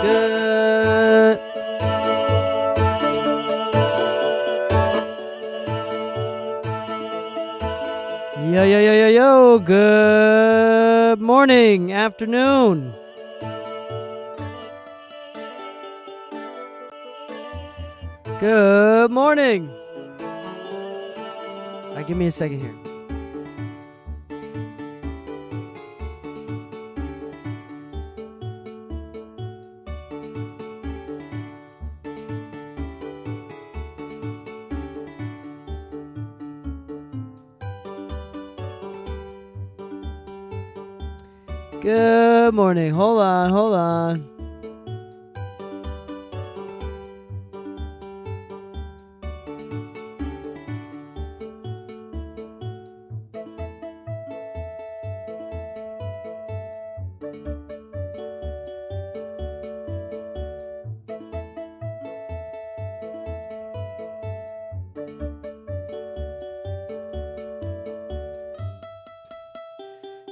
good. Yo, yo, yo, yo, yo. Good morning, afternoon. Good morning. All right, give me a second here. Good morning. Hold on.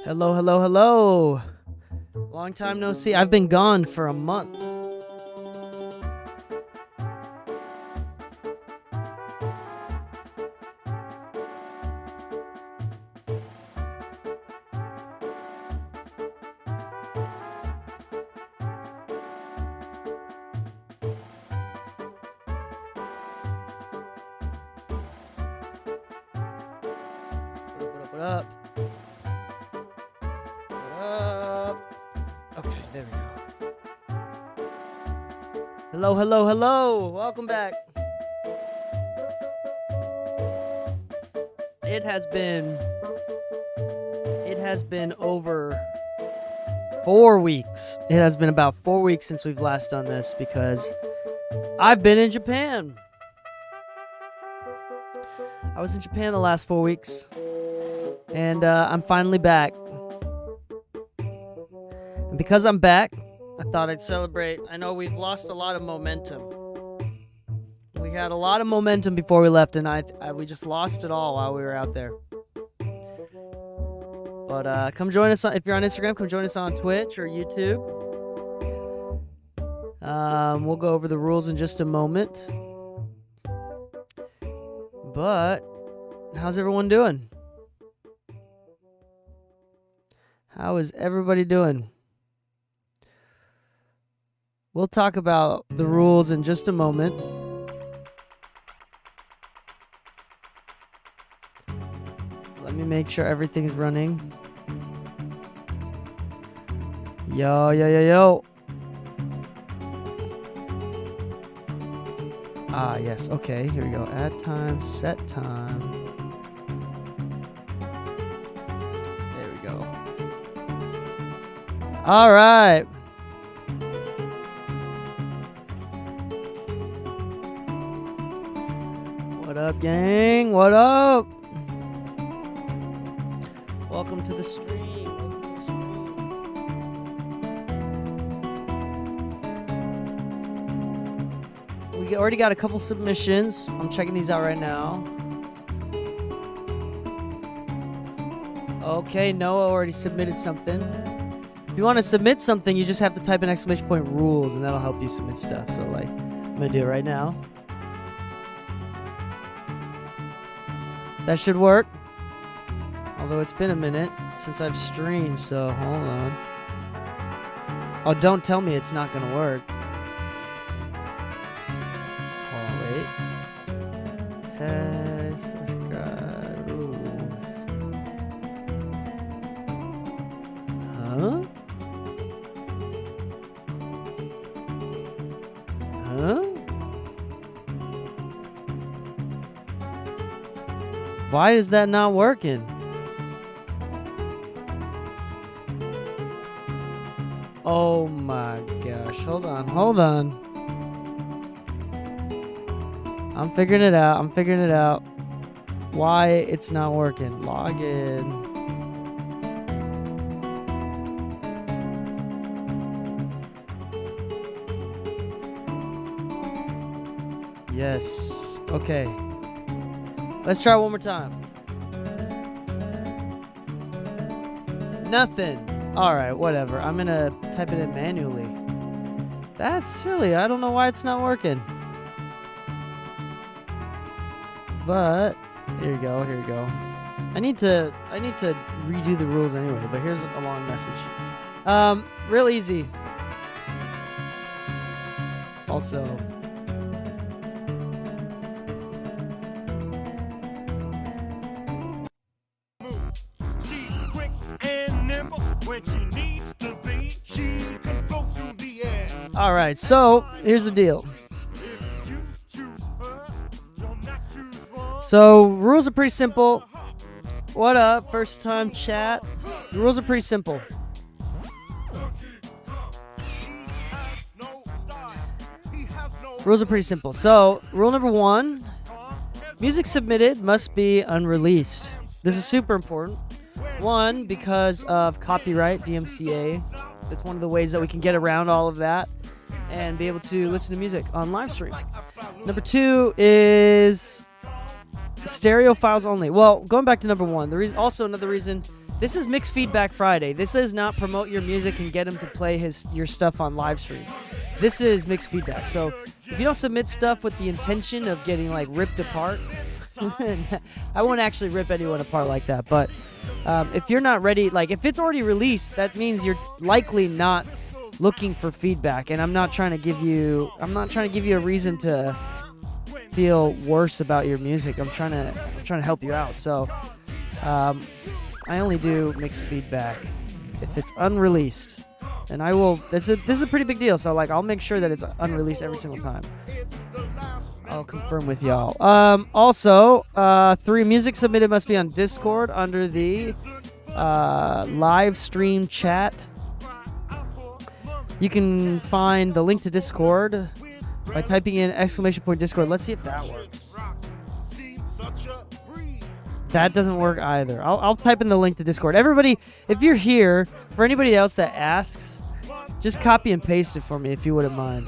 Hello. Long time no see. I've been gone for a month. What up? Okay, there we go. Hello. Welcome back. It has been over 4 weeks. It has been about 4 weeks since we've last done this because I've been in Japan. I was in Japan the last 4 weeks, and I'm finally back. And because I'm back, I thought I'd celebrate. I know we've lost a lot of momentum. We had a lot of momentum before we left, and we just lost it all while we were out there. But come join us if you're on Instagram. Come join us on Twitch or YouTube. We'll go over the rules in just a moment. But how's everyone doing? How is everybody doing? We'll talk about the rules in just a moment. Let me make sure everything's running. Yo. Ah, yes. Okay, here we go. Add time, set time. There we go. All right. What up, gang? What up? Welcome to the stream. We already got a couple submissions. I'm checking these out right now. Okay, Noah already submitted something. If you want to submit something, you just have to type in ! rules, and that'll help you submit stuff. So, like, I'm going to do it right now. That should work. Although it's been a minute since I've streamed, so hold on. Oh, don't tell me it's not going to work. Test, subscribe, rules. Huh? Why is that not working? Oh my gosh. Hold on. I'm figuring it out. Why it's not working. Log in. Yes. Okay. Let's try one more time. Nothing. Alright, whatever. I'm gonna type it in manually. That's silly. I don't know why it's not working. But here you go. Here you go. I need to redo the rules anyway. But here's a long message. Real easy. Also. She's quick and nimble when she needs to be. She can go through the air. All right. So here's the deal. You choose her, you'll not choose wrong. So rules are pretty simple. What up? First time chat. The rules are pretty simple. No style. He has no Rules are pretty simple. So rule number 1: music submitted must be unreleased. This is super important. 1, because of copyright, DMCA. That's one of the ways that we can get around all of that and be able to listen to music on live stream. Number 2 is stereo files only. Well, going back to number 1, also another reason, this is Mixed Feedback Friday. This is not promote your music and get him to play your stuff on live stream. This is Mixed Feedback. So if you don't submit stuff with the intention of getting like ripped apart, I won't actually rip anyone apart like that. But if you're not ready, like if it's already released, that means you're likely not looking for feedback. And I'm not trying to give you a reason to feel worse about your music. I'm trying to help you out. So I only do mixed feedback if it's unreleased, and I will. This is a pretty big deal. So like I'll make sure that it's unreleased every single time. I'll confirm with y'all. Also, 3, music submitted must be on Discord under the live stream chat. You can find the link to Discord by typing in !Discord. Let's see if that works. That doesn't work either. I'll type in the link to Discord. Everybody, if you're here, for anybody else that asks, just copy and paste it for me if you wouldn't mind.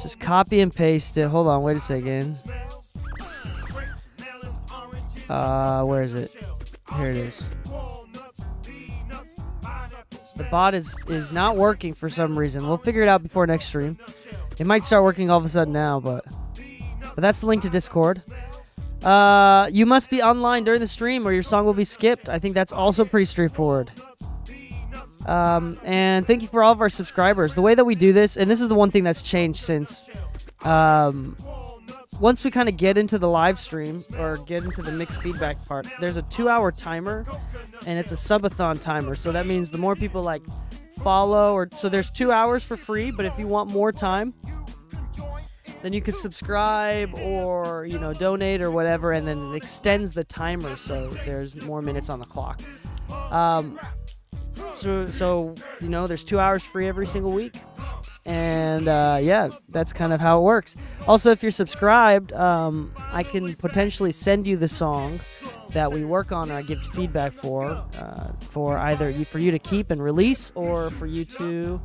Just copy and paste it. Hold on, wait a second. Where is it? Here it is. The bot is not working for some reason. We'll figure it out before next stream. It might start working all of a sudden now, but that's the link to Discord. You must be online during the stream or your song will be skipped. I think that's also pretty straightforward. And thank you for all of our subscribers. The way that we do this, and this is the one thing that's changed since once we kind of get into the live stream or get into the mixed feedback part, there's a 2-hour timer and it's a subathon timer. So that means the more people like follow so there's 2 hours for free, but if you want more time, then you can subscribe or, donate or whatever, and then it extends the timer so there's more minutes on the clock. So there's 2 hours free every single week. And, yeah, that's kind of how it works. Also, if you're subscribed, I can potentially send you the song that we work on and I give feedback for either for you to keep and release or for you to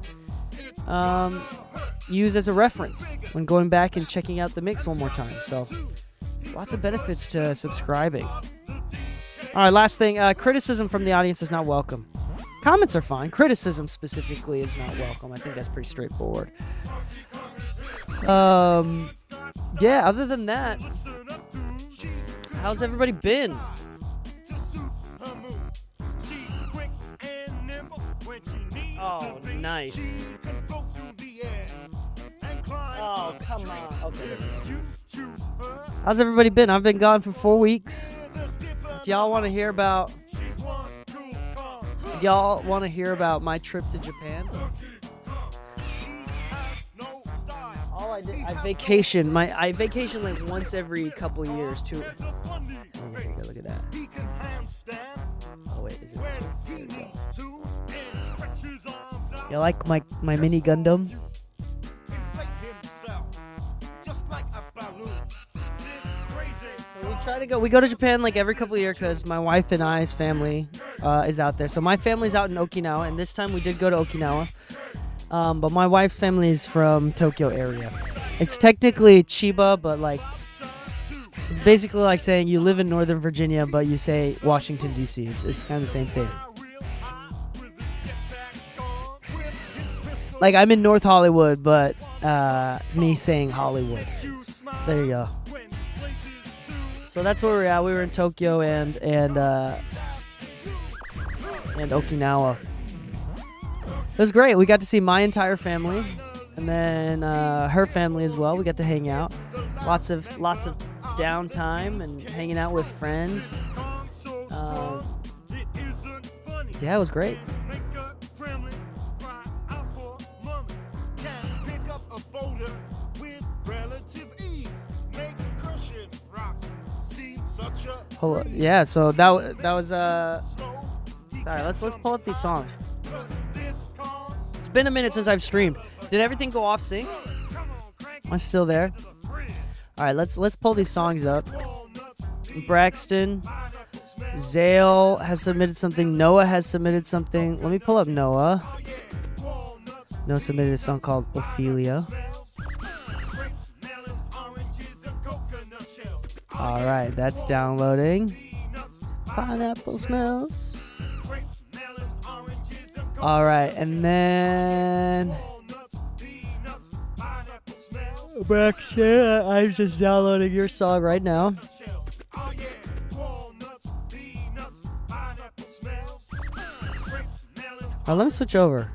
use as a reference when going back and checking out the mix one more time. So lots of benefits to subscribing. All right, last thing, criticism from the audience is not welcome. Comments are fine. Criticism specifically is not welcome. I think that's pretty straightforward. Yeah, other than that, how's everybody been? Oh, nice. Oh, come on. Okay. How's everybody been? I've been gone for 4 weeks. Do y'all want to hear about my trip to Japan? All I did, I vacation like once every couple years too. Oh, here you go, look at that. Oh wait, is it this one? There you go. You like my mini Gundam? So we go to Japan like every couple of years because my wife and I's family is out there. So my family's out in Okinawa, and this time we did go to Okinawa. But my wife's family is from Tokyo area. It's technically Chiba, but like it's basically like saying you live in Northern Virginia, but you say Washington D.C. It's kind of the same thing. Like I'm in North Hollywood, but me saying Hollywood. There you go. So that's where we're at. We were in Tokyo and Okinawa. It was great. We got to see my entire family, and then her family as well. We got to hang out. Lots of downtime and hanging out with friends. Yeah, it was great. Hold on. Yeah, so that was All right, let's pull up these songs. It's been a minute since I've streamed. Did everything go off sync? Am I still there? All right, let's pull these songs up. Braxton, Zale has submitted something. Noah has submitted something. Let me pull up Noah. Noah submitted a song called Ophelia. All right, that's downloading. Pineapple smells. All right, and then Braxton, I'm just downloading your song right now. All right, let me switch over.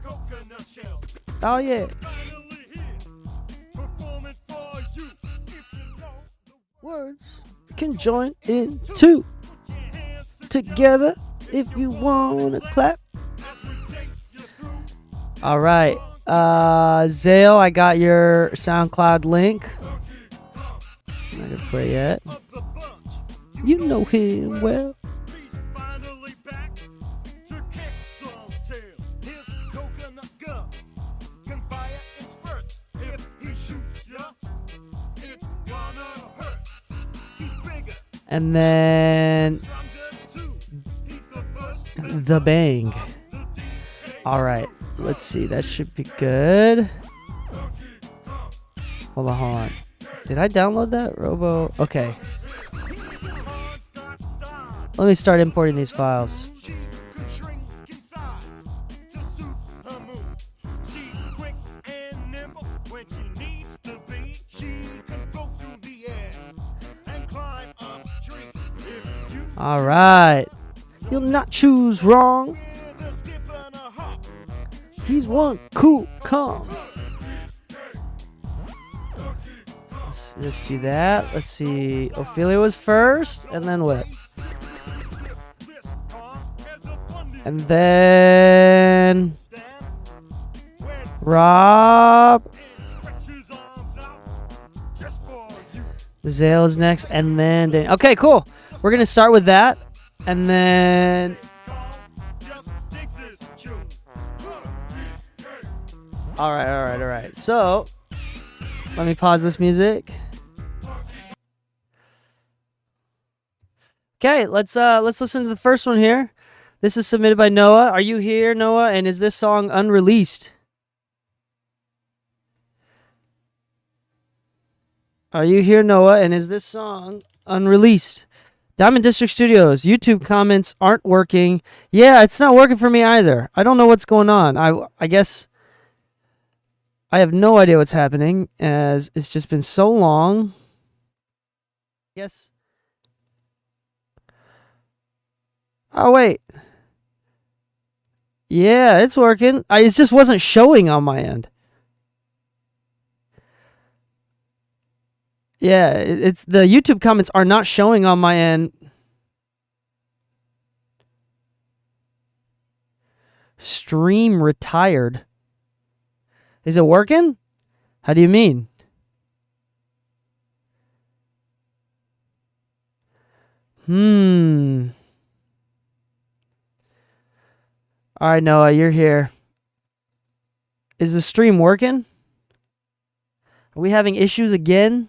Oh yeah. Words can join in two together if you wanna clap. All right, Zale, I got your SoundCloud link. I'm not gonna play yet. You know him well. And then The Bang. All right, let's see. That should be good. Hold on. Did I download that? Robo. Okay. Let me start importing these files. All right. You'll not choose wrong. He's one cool calm. Let's do that. Let's see. Ophelia was first, and then what? And then Rob. Zale is next, and then Dan. Okay, cool. We're gonna start with that, and then all right. So let me pause this music. Okay, let's listen to the first one here. This is submitted by Noah. Are you here, Noah? And is this song unreleased? Are you here, Noah? And is this song unreleased? Diamond District Studios, YouTube comments aren't working. Yeah, it's not working for me either. I don't know what's going on. I guess I have no idea what's happening, as it's just been so long. Yes. Oh, wait. Yeah, it's working. It just wasn't showing on my end. Yeah, it's the YouTube comments are not showing on my end. Stream retired. Is it working? How do you mean? All right, Noah, you're here. Is the stream working? Are we having issues again?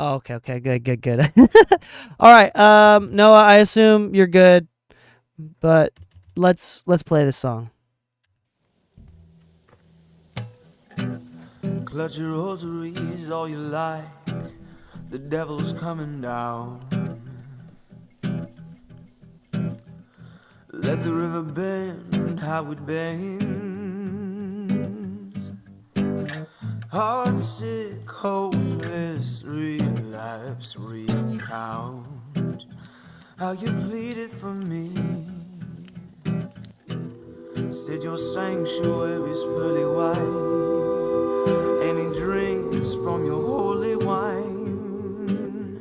Oh, okay, good. All right, Noah, I assume you're good, but let's play this song. Clutch your rosaries all you like, the devil's coming down. Let the river bend how it bends. Heart sick, hopeless, relapse, recount how you pleaded for me. Said your sanctuary's pearly white, and he drinks from your holy wine.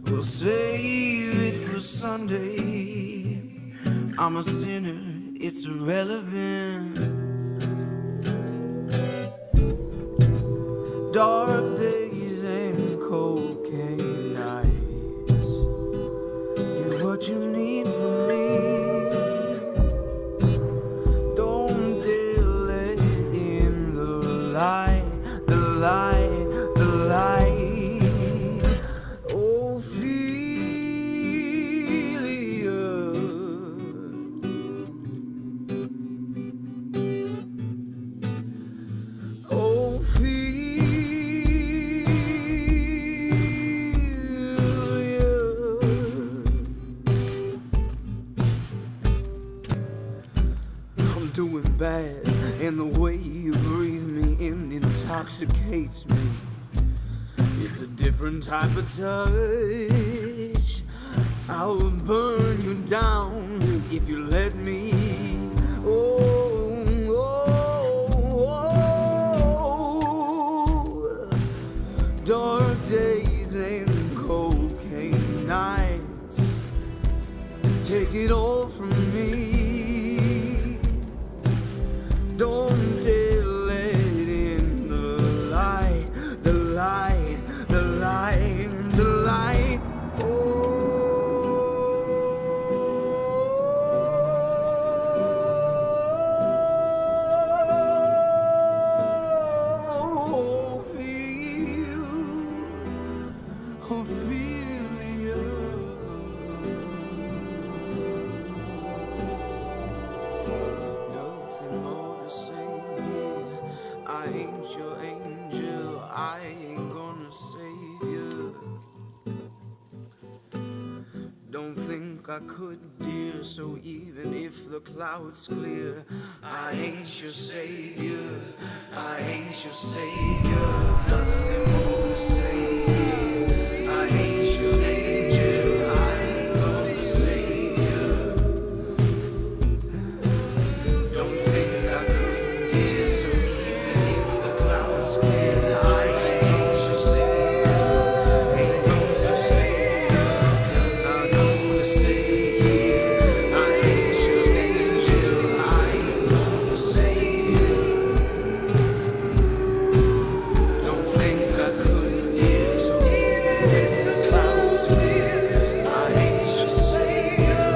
We'll save it for Sunday. I'm a sinner, it's irrelevant. Dark days and cocaine nights, get what you need from me. Don't dare let in the light, the light, the light. Ophelia, I'm doing bad, and the way you breathe me in intoxicates me. It's a different type of touch. I will burn you down if you let me. Oh, oh, oh. Dark days and cocaine nights, take it all from me. Don't dare let in the light, the light, the light, the light. Oh, feel, Ophelia. Nothing more to say, yeah. I ain't your angel, I ain't gonna save you. Don't think I could, dear, so even if the clouds clear, I ain't your savior, I ain't your savior. Nothing more to say, yeah. I ain't your angel, I ain't gonna save you. Don't think I could, dear, so even if the clouds clear, I ain't your savior, ain't gonna save you. I'm gonna save you. I ain't your angel, I ain't gonna save you. Don't think I could, dear, so even if the clouds clear, I ain't your savior,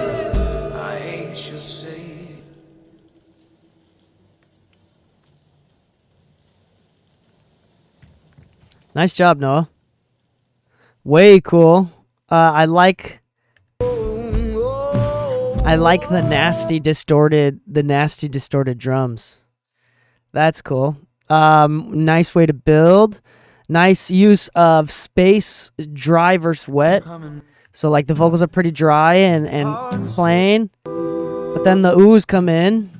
I ain't your savior. Nice job, Noah. Way cool. I like the nasty distorted drums. That's cool. Nice way to build. Nice use of space, dry versus wet. So like the vocals are pretty dry and plain, but then the oohs come in,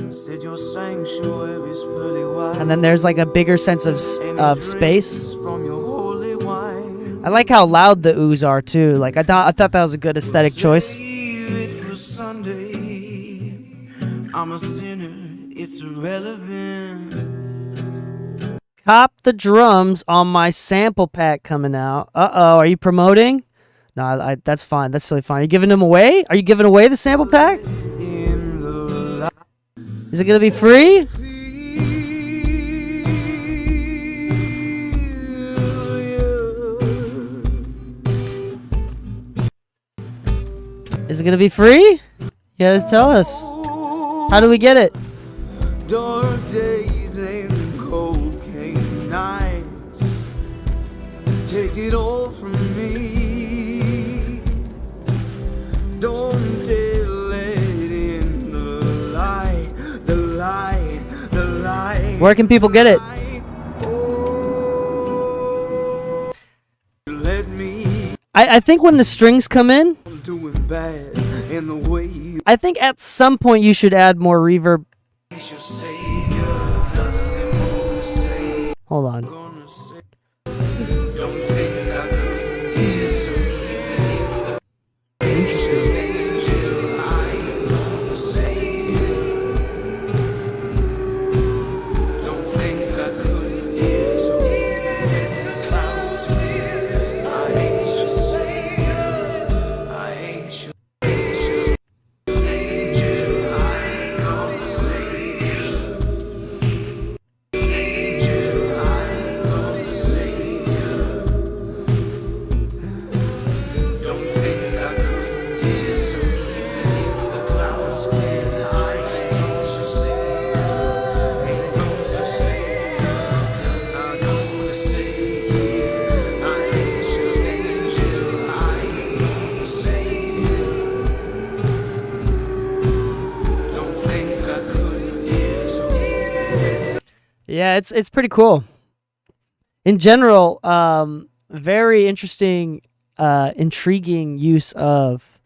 Said your sanctuary's pearly white, and then there's like a bigger sense of space. drinks from your holy wine. I like how loud the oohs are too. Like I thought that was a good aesthetic choice. Save it for Sunday. I'm a sinner, it's irrelevant. Cop the drums on my sample pack coming out. Uh-oh, are you promoting? No, that's fine. That's totally fine. Are you giving them away? Are you giving away the sample pack? In the light. Is it going to be free? Is it going to be free? Yeah, just tell us. How do we get it? Dark days and cocaine nights, take it all from me. Don't dare let in the light, the light, the Where can people get it? Let me I think when the strings come in, doing bad in the way you I think at some point you should add more reverb. should say nothing more to say. Hold on. Gonna say don't think I could deserve Interesting. angel. I ain't gonna say don't think I could deserve the clouds clear. I ain't your savior. I ain't your angel. Angel, I ain't gonna say angel. I ain't gonna say don't think I could deserve the clouds clear. I ain't gonna say ain't gonna say I'm gonna say I ain't your angel. I ain't gonna say don't think I could deserve. Yeah, it's pretty cool. In general, very interesting, intriguing use of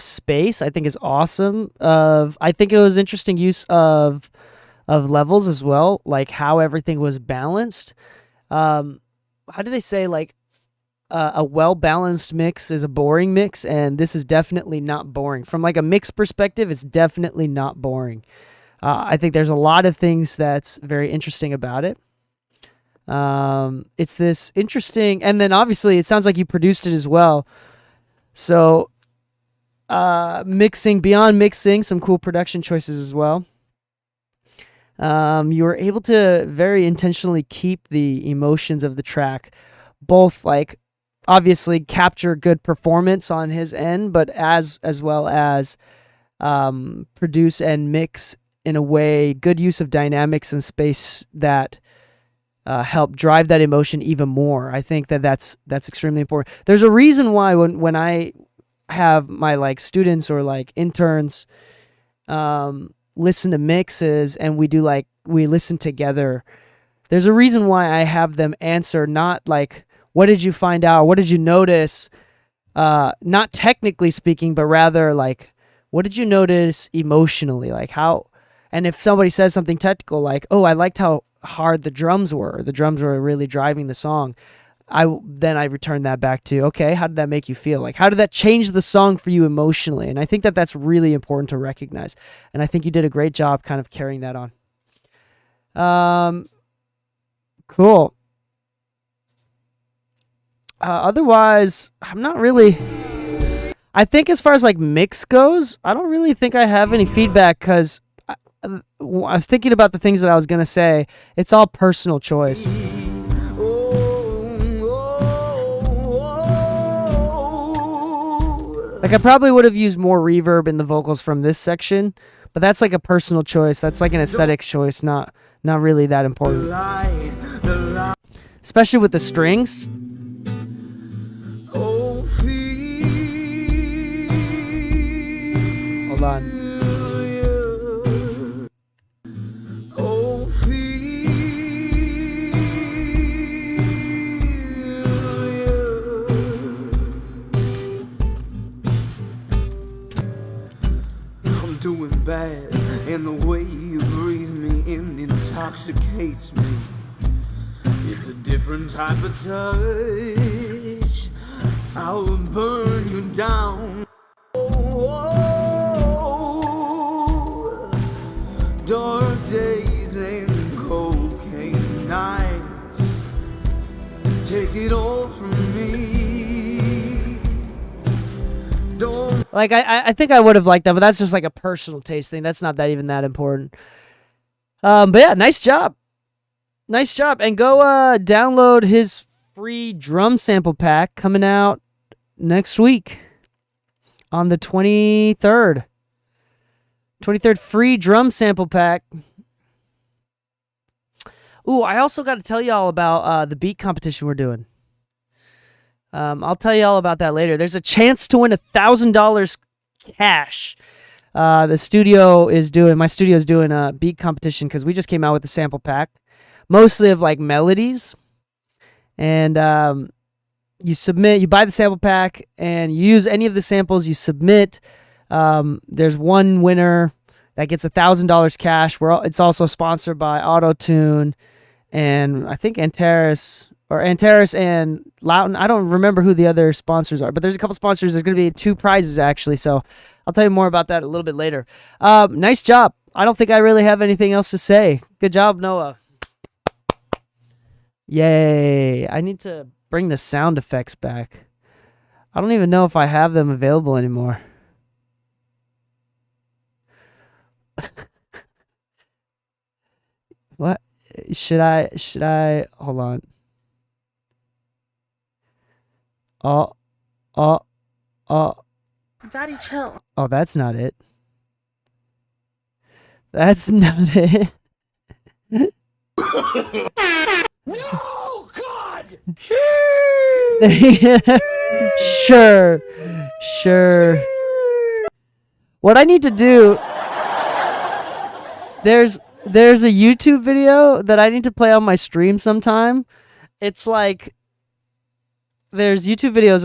space. I think is awesome. I think it was interesting use of levels as well, like how everything was balanced. How do they say, like, a well-balanced mix is a boring mix, and this is definitely not boring. From like a mix perspective, it's definitely not boring. I think there's a lot of things that's very interesting about it. It's this interesting, and then obviously it sounds like you produced it as well. So, beyond mixing, some cool production choices as well. You were able to very intentionally keep the emotions of the track, both like obviously capture good performance on his end, but as well as produce and mix in a way, good use of dynamics and space that help drive that emotion even more. I think that's extremely important. There's a reason why when I have my like students or like interns listen to mixes and we listen together, there's a reason why I have them answer not like, what did you find out? What did you notice? Not technically speaking, but rather like, what did you notice emotionally? Like how, and if somebody says something technical, like, oh, I liked how hard the drums were. The drums were really driving the song. Then I return that back to, okay, how did that make you feel? Like, how did that change the song for you emotionally? And I think that's really important to recognize. And I think you did a great job kind of carrying that on. Cool. Otherwise, I'm not really... I think as far as like mix goes, I don't really think I have any feedback because I was thinking about the things that I was going to say. It's all personal choice. Like I probably would have used more reverb in the vocals from this section, but that's like a personal choice. That's like an aesthetic choice, not really that important. Especially with the strings. Hold on. I'm doing bad, and the way you breathe me in intoxicates me. It's a different type of touch. I'll burn you down. Dark days and cocaine nights. Take it all from me. Don't. Like I think I would have liked that, but that's just like a personal taste thing. That's not that even that important. But yeah, nice job. Nice job. And go download his free drum sample pack coming out next week on the 23rd. 23rd free drum sample pack. Ooh, I also got to tell y'all about the beat competition we're doing. I'll tell you all about that later. There's a chance to win $1,000 cash. My studio is doing a beat competition because we just came out with a sample pack, mostly of like melodies. And you buy the sample pack and you use any of the samples you submit. There's one winner that gets $1,000 cash. It's also sponsored by AutoTune and I think Antares and Loudon. I don't remember who the other sponsors are, but there's a couple sponsors. There's going to be 2 prizes actually, so I'll tell you more about that a little bit later. Nice job. I don't think I really have anything else to say. Good job, Noah. Yay. I need to bring the sound effects back. I don't even know if I have them available anymore. What? Should I hold on. Oh. Daddy, chill. Oh, that's not it. That's not it. No, God! Sure. What I need to do, there's a YouTube video that I need to play on my stream sometime. It's like there's YouTube videos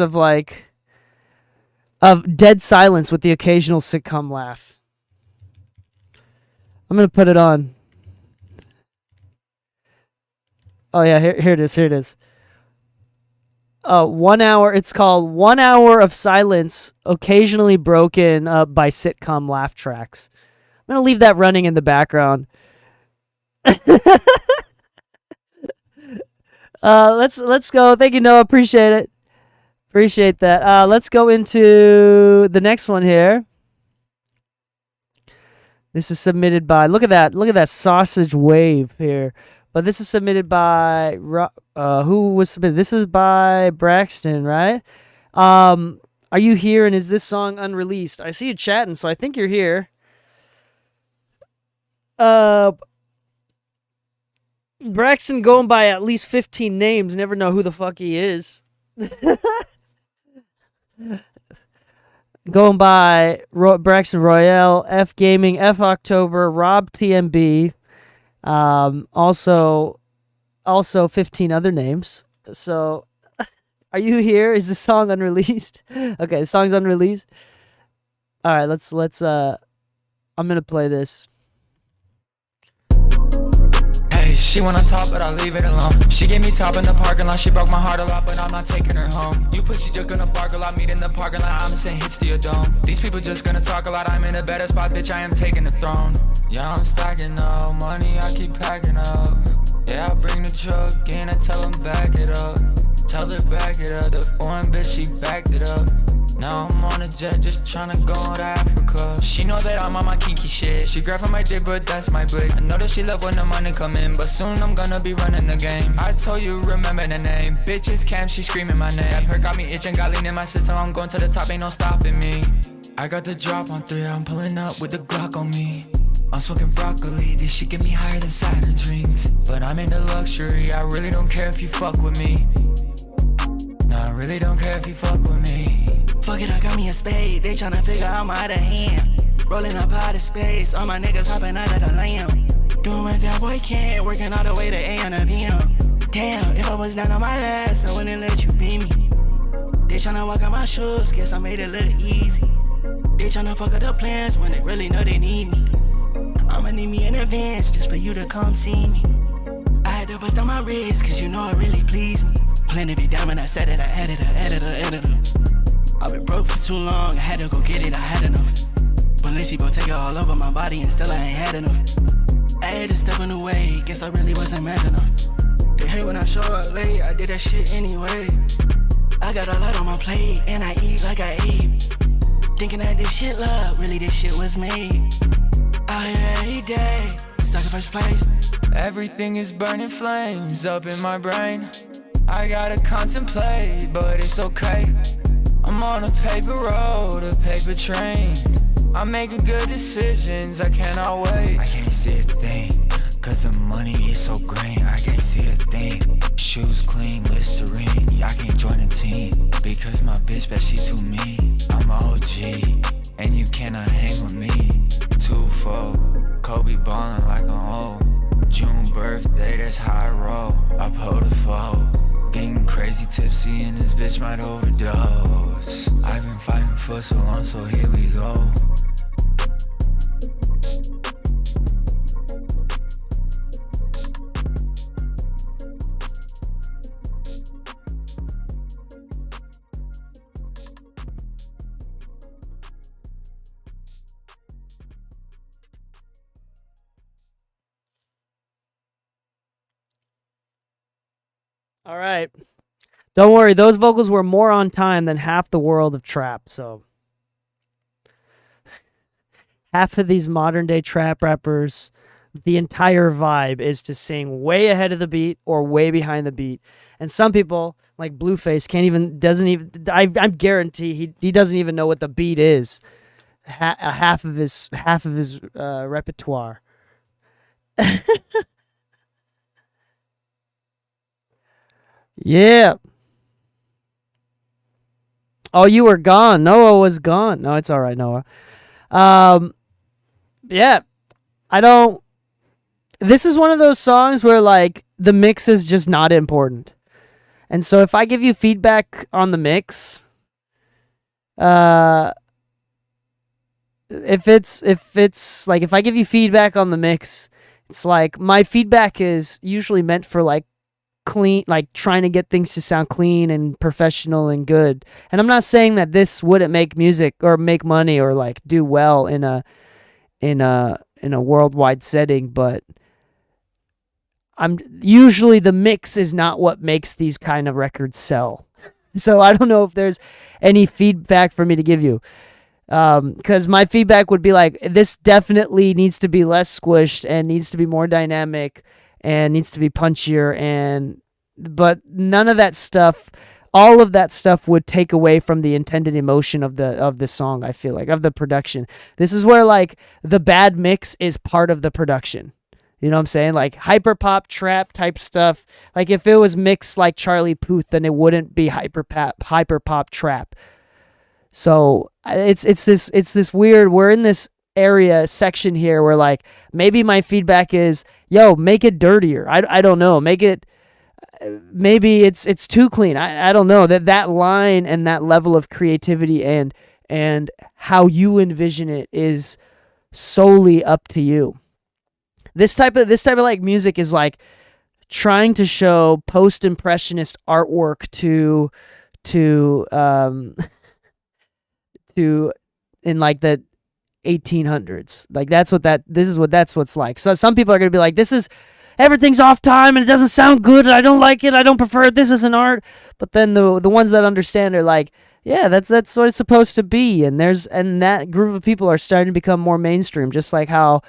of dead silence with the occasional sitcom laugh. I'm gonna put it on. Oh yeah, here it is. 1 hour. It's called 1 hour of silence, occasionally broken by sitcom laugh tracks. I'm gonna leave that running in the background. Let's go. Thank you, Noah. Appreciate it. Appreciate that. Let's go into the next one here. This is submitted by. Look at that sausage wave here. But this is submitted by who was submitted? This is by Braxton, right? Are you here? And is this song unreleased? I see you chatting, so I think you're here. Braxton going by at least 15 names. Never know who the fuck he is. Going by Braxton Royale, F Gaming, F October, Rob TMB. Also 15 other names. So, are you here? Is the song unreleased? Okay, the song's unreleased. All right, let's. I'm gonna play this. Hey, she wanna talk, but I leave it alone. She gave me top in the parking lot. She broke my heart a lot, but I'm not taking her home. You pussy just gonna bark a lot. Meet in the parking lot. I'm sending hits to your dome. These people just gonna talk a lot. I'm in a better spot, bitch. I am taking the throne. Yeah, I'm stacking up money. I keep packing up. Yeah, I bring the truck in. I tell them back it up. Tell her back it up. The foreign bitch, she backed it up. Now I'm on a jet, just tryna go to Africa. She know that I'm on my kinky shit. She grab for my dick, but that's my blick. I know that she love when the money come in, but soon I'm gonna be running the game. I told you, remember the name. Bitches Cam, she screaming my name. That perk got me itching, got lean in my system. I'm going to the top, ain't no stopping me. I got the drop on 3, I'm pulling up with the Glock on me. I'm smoking broccoli, this shit get me higher than Saturn drinks. But I'm into luxury, I really don't care if you fuck with me. No, I really don't care if you fuck with me. Fuck it, I got me a spade. They tryna figure out my other hand. Rolling up out of space. All my niggas hopping out of the lamb. Doing what that boy can. Working all the way to A on the PM. Damn, if I was down on my last, I wouldn't let you be me. They tryna walk on my shoes. Guess I made it look easy. They tryna fuck up the plans when they really know they need me. I'ma need me in advance just for you to come see me. I had to bust on my wrist, cause you know it really pleased me. Plenty of it diamond, I said it, I added her. I've been broke for too long, I had to go get it, I had enough. Balenciaga take it all over my body and still I ain't had enough. I had to step in the way, guess I really wasn't mad enough. They hate when I show up late, I did that shit anyway. I got a lot on my plate, and I eat like I ate. Thinking that this shit love, really this shit was made. Out here every day, stuck in first place. Everything is burning flames up in my brain. I gotta contemplate, but it's okay. I'm on a paper road, a paper train. I'm making good decisions, I cannot wait. I can't see a thing, cause the money is so green. I can't see a thing. Shoes clean, Listerine. Yeah, I can't join a team, because my bitch bet she too mean. I'm a OG, and you cannot hang with me. Kobe ballin' like I'm old. June birthday, that's how I roll. I pull the foe. Getting crazy tipsy and this bitch might overdose. I've been fighting for so long, so here we go. All right. Don't worry, those vocals were more on time than half the world of trap, so half of these modern day trap rappers, the entire vibe is to sing way ahead of the beat or way behind the beat. And some people, like Blueface, I guarantee he doesn't even know what the beat is. Half of his repertoire. Yeah. Oh, you were gone. Noah was gone. No, it's all right, Noah. Yeah. This is one of those songs where, like, the mix is just not important. And so if I give you feedback on the mix, if I give you feedback on the mix, it's like my feedback is usually meant for, like, clean, like trying to get things to sound clean and professional and good. And I'm not saying that this wouldn't make music or make money or like do well in a worldwide setting, but usually the mix is not what makes these kind of records sell. So I don't know if there's any feedback for me to give you. Because my feedback would be like, this definitely needs to be less squished and needs to be more dynamic and needs to be punchier, but none of that stuff, all of that stuff would take away from the intended emotion of the song, I feel like, of the production. This is where, like, the bad mix is part of the production. You know what I'm saying? Like, hyper pop trap type stuff. Like, if it was mixed like Charlie Puth, then it wouldn't be hyper pop trap. So it's this weird, we're in this section here where, like, maybe my feedback is, yo, make it dirtier. I don't know, make it, maybe it's too clean. I don't know, that line and that level of creativity and how you envision it is solely up to you. This type of like music is like trying to show post-impressionist artwork to in like the 1800s. Like, that's what's like. So some people are going to be like, everything's off time and it doesn't sound good and I don't like it, I don't prefer it, this isn't art. But then the ones that understand are like, yeah, that's what it's supposed to be. And that group of people are starting to become more mainstream, just like how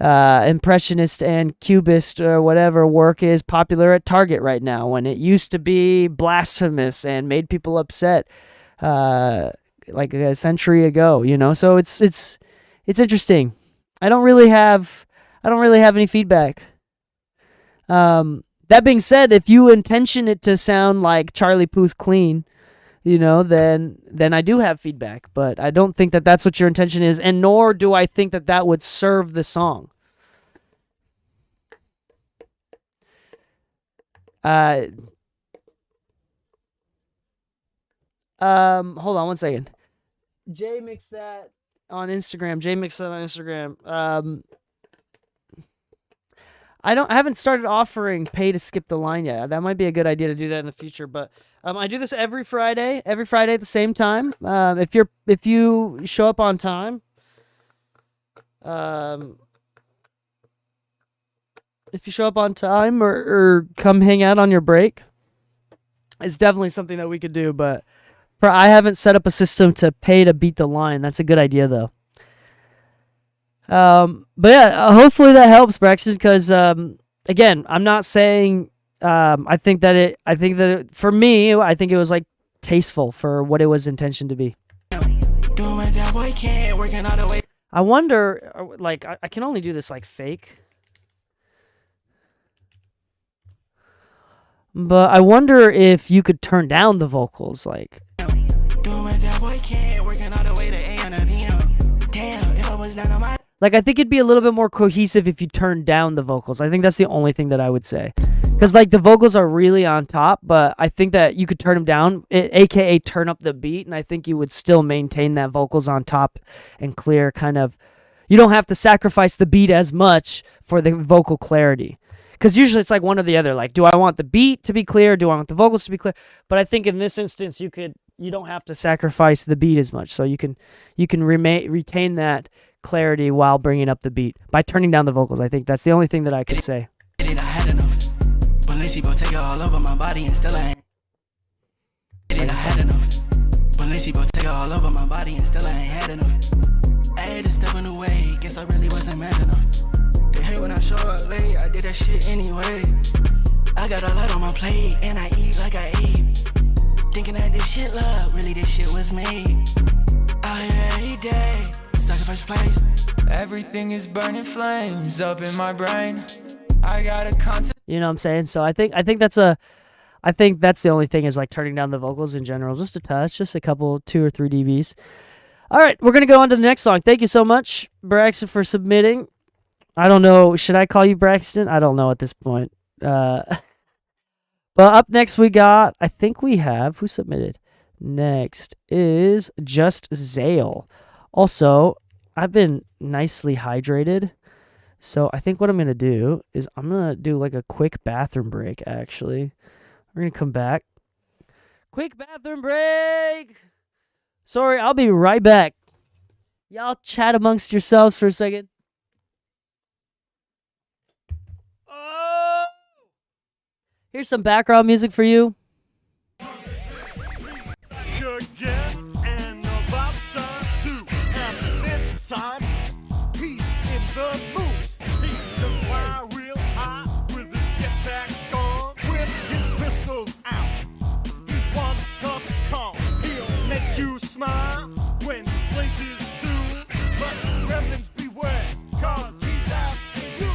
impressionist and cubist or whatever work is popular at Target right now, when it used to be blasphemous and made people upset like a century ago, you know. So it's interesting. I don't really have any feedback. That being said, if you intention it to sound like Charlie Puth clean, you know, then I do have feedback, but I don't think that that's what your intention is, and nor do I think that would serve the song. Hold on one second. Jay mixed that on Instagram. I haven't started offering pay to skip the line yet. That might be a good idea to do that in the future, but I do this every Friday at the same time. If you show up on time, or come hang out on your break, it's definitely something that we could do, but I haven't set up a system to pay to beat the line. That's a good idea, though. But yeah, hopefully that helps, Braxton, because again, I'm not saying I think that it, for me, I think it was like tasteful for what it was intentioned to be. I wonder, like, I can only do this like fake, but I wonder if you could turn down the vocals, like. Like, I think it'd be a little bit more cohesive if you turned down the vocals. I think that's the only thing that I would say. Because, like, the vocals are really on top, but I think that you could turn them down, a.k.a. turn up the beat, and I think you would still maintain that vocals on top and clear kind of... You don't have to sacrifice the beat as much for the vocal clarity. Because usually it's like one or the other. Like, do I want the beat to be clear? Do I want the vocals to be clear? But I think in this instance, you don't have to sacrifice the beat as much. So you can retain that clarity while bringing up the beat by turning down the vocals. I think that's the only thing that I could say. I had enough. But Lacey go take it all over my body and still I ain't. I had enough. But Lacey go take it all over my body and still I ain't had enough. I had to step in the way, guess I really wasn't mad enough. They hate when I show up late, I did that shit anyway. I got a lot on my plate, and I eat like I ate. Thinking that this shit love, really this shit was made. Out here every day, stuck in first place. Everything is burning flames up in my brain. I gotta concentrate. You know what I'm saying? So I think that's the only thing is like turning down the vocals in general, just a touch, just a couple, 2 or 3 dBs. All right, we're gonna go on to the next song. Thank you so much, Braxton, for submitting. I don't know, should I call you Braxton? I don't know at this point. But up next we got, I think we have, who submitted? Next is Just Zale. Also, I've been nicely hydrated. So I think what I'm going to do is I'm going to do like a quick bathroom break, actually. We're going to come back. Quick bathroom break! Sorry, I'll be right back. Y'all chat amongst yourselves for a second. Oh! Here's some background music for you. Again, and about time too. And this time, he's in the mood. He can fly real high with his jetpack on, with his pistols out. He's one tough call. He'll make you smile when places do. But gremlins beware, 'cause he's after you.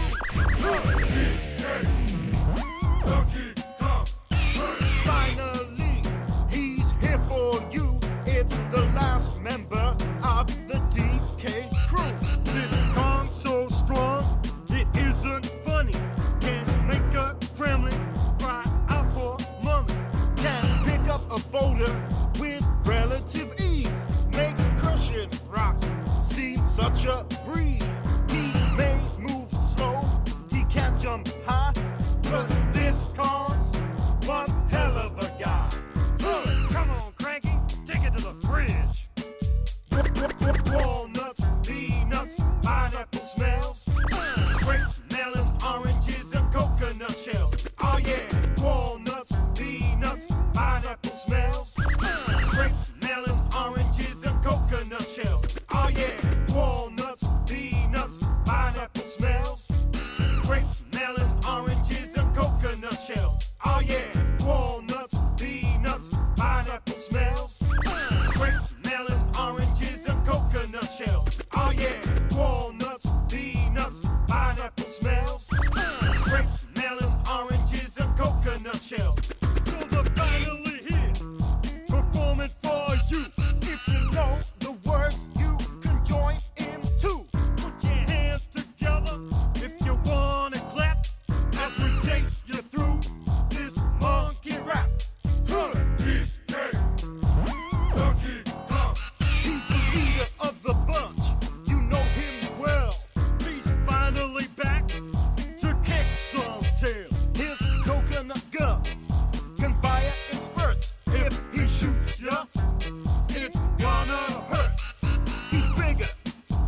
Finally, he's here for you. It's the last member of the DK crew. This gong's so strong, it isn't funny. Can make a gremlin cry out for mommy. Can pick up a boulder with relative ease. Makes crushing rocks seem such a breeze. He may move slow, he can't jump high, but this calls one hell of a guy. Come on, Cranky, take it to the fridge. Walnuts, peanuts, pineapple smells, grapes, melons, oranges, and coconut shells. Oh yeah, walnuts, peanuts, pineapple smells, grapes, melons, oranges, and coconut shells. Oh yeah, walnuts, peanuts, pineapple smells, grapes, melons, oranges, and coconut shells. Oh yeah, walnuts, peanuts, pineapple smells, grapes, melons, oranges, and coconut shells. Oh yeah, walnuts, peanuts, pineapple smells, grapes, melons, oranges, and coconut shells. So they're finally here, performing for you. If you know the words, you can join in too. Put your hands together if you wanna clap as we take you through this monkey rap. He's the leader of the bunch. You know him well. He's finally back to kick some tail. His coconut gun can fire in spurts. If he shoots ya, it's gonna hurt. He's bigger,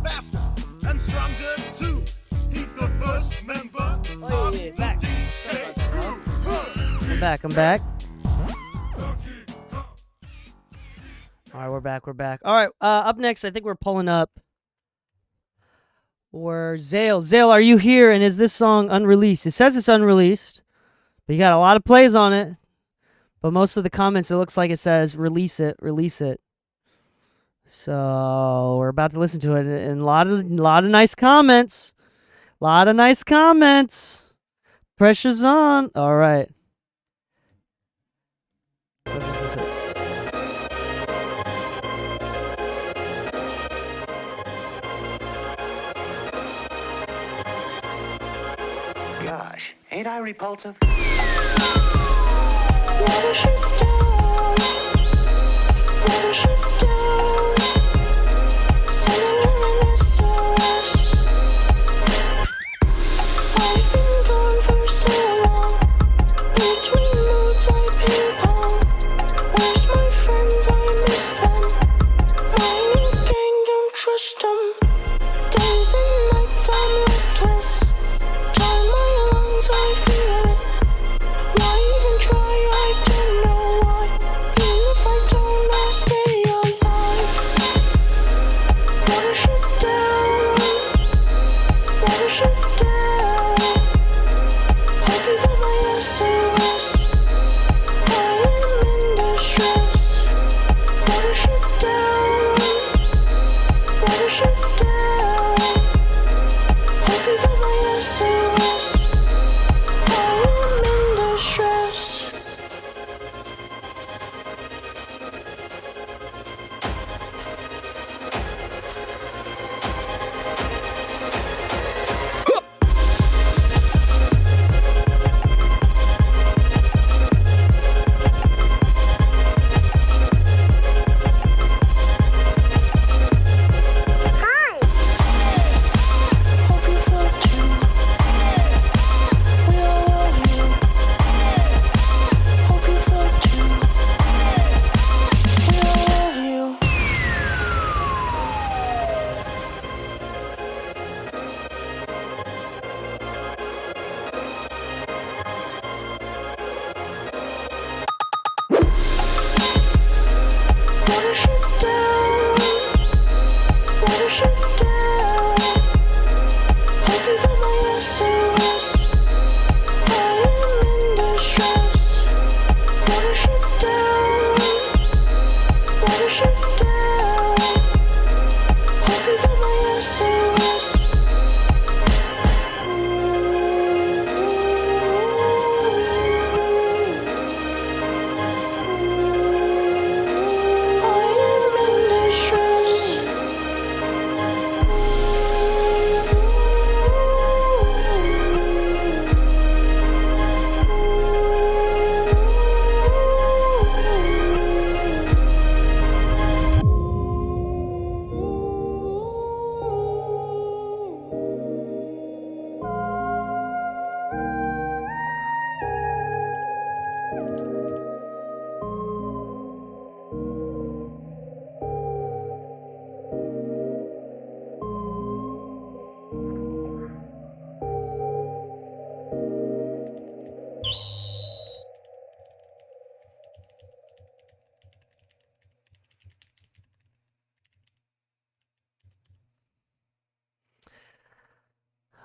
faster, and stronger too. He's the first member of yeah, the back. DK crew. I'm back. All right, we're back. All right, up next, I think we're pulling up. Or Zale. Zale, are you here? And is this song unreleased? It says it's unreleased, but you got a lot of plays on it. But most of the comments, it looks like it says release it, release it. So we're about to listen to it, and a lot of nice comments. Pressure's on. All right. Let's listen to it. Ain't I repulsive?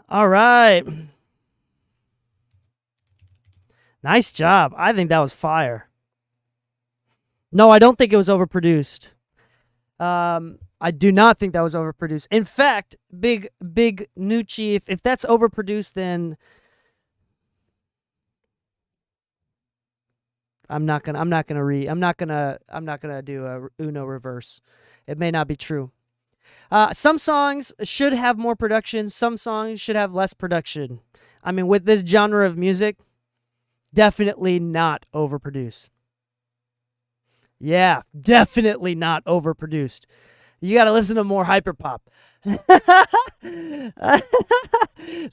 All right. Nice job. I think that was fire. No, I don't think it was overproduced. I do not think that was overproduced. In fact, Big Nucci, if that's overproduced, then I'm not gonna do a Uno reverse. It may not be true. Some songs should have more production. Some songs should have less production. I mean, with this genre of music, definitely not overproduced. Yeah, definitely not overproduced. You got to listen to more hyperpop.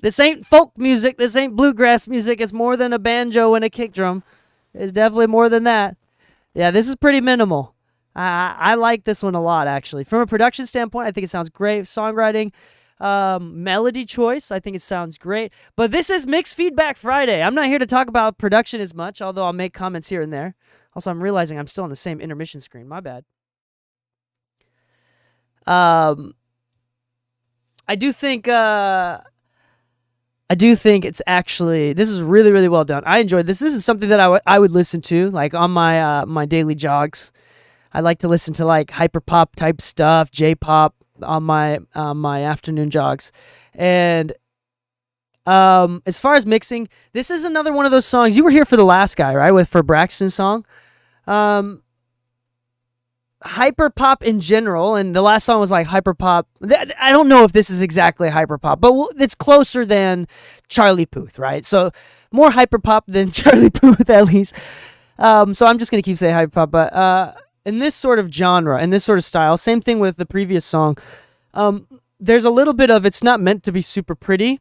This ain't folk music. This ain't bluegrass music. It's more than a banjo and a kick drum. It's definitely more than that. Yeah, this is pretty minimal. I like this one a lot, actually. From a production standpoint, I think it sounds great. Songwriting, melody choice, I think it sounds great. But this is Mixed Feedback Friday. I'm not here to talk about production as much, although I'll make comments here and there. Also, I'm realizing I'm still on the same intermission screen. My bad. I do think it's actually, this is really, really well done. I enjoyed this. This is something that I would listen to, like on my my daily jogs. I like to listen to like hyperpop type stuff, J-pop on my afternoon jogs. And as far as mixing, this is another one of those songs. You were here for the last guy, right? For Braxton's song. hyper pop in general, and the last song was like hyper pop. I don't know if this is exactly hyper pop, but it's closer than Charlie Puth, right? So more hyper pop than Charlie Puth, at least. So I'm just gonna keep saying hyper pop, but in this sort of genre, in this sort of style, same thing with the previous song. There's a little bit of, it's not meant to be super pretty,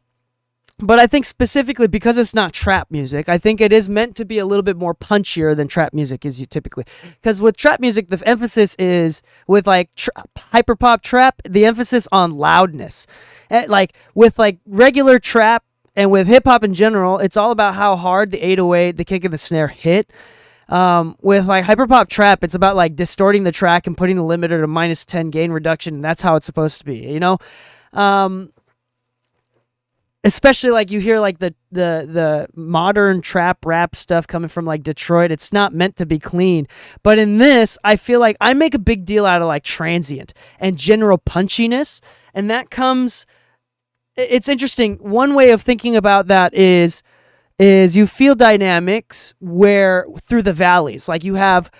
but I think specifically because it's not trap music, I think it is meant to be a little bit more punchier than trap music is typically. Because with trap music, the emphasis is, with like hyperpop trap, the emphasis on loudness. Like with like regular trap and with hip hop in general, it's all about how hard the 808, the kick and the snare hit. With like hyperpop trap, it's about like distorting the track and putting the limiter to -10 gain reduction, and that's how it's supposed to be, you know? Especially like you hear like the modern trap rap stuff coming from like Detroit, it's not meant to be clean. But in this, I feel like I make a big deal out of like transient and general punchiness, and that comes, it's interesting. One way of thinking about that is you feel dynamics where through the valleys, like you have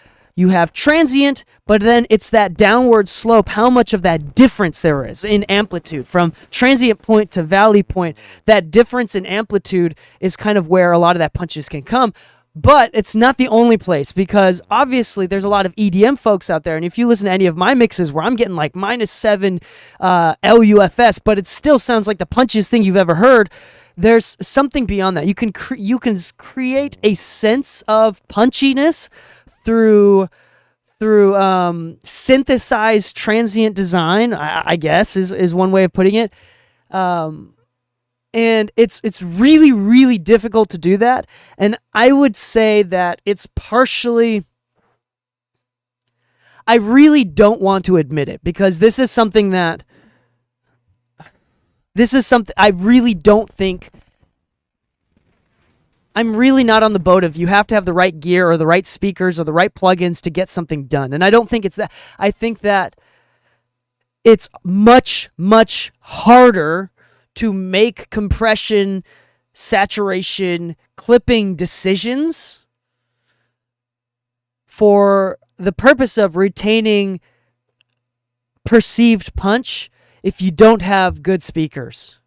transient, but then it's that downward slope, how much of that difference there is in amplitude from transient point to valley point. That difference in amplitude is kind of where a lot of that punches can come. But it's not the only place, because obviously there's a lot of EDM folks out there, and if you listen to any of my mixes where I'm getting like -7 LUFS, but it still sounds like the punchiest thing you've ever heard, there's something beyond that. You can create a sense of punchiness through synthesized transient design, I guess is one way of putting it. And it's really, really difficult to do that. And I would say that it's partially, I really don't want to admit it, because this is something I really don't think, I'm really not on the boat of you have to have the right gear or the right speakers or the right plugins to get something done. And I don't think it's that. I think that it's much, much harder to make compression, saturation, clipping decisions for the purpose of retaining perceived punch if you don't have good speakers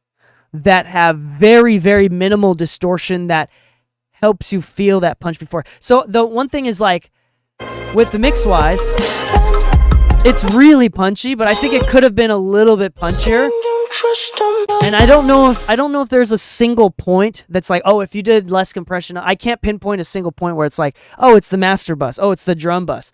that have very, very minimal distortion that helps you feel that punch before. So the one thing is, like, with the Mixwise, it's really punchy, but I think it could have been a little bit punchier. And I don't know if there's a single point that's like, oh, if you did less compression, I can't pinpoint a single point where it's like, oh, it's the master bus, oh, it's the drum bus.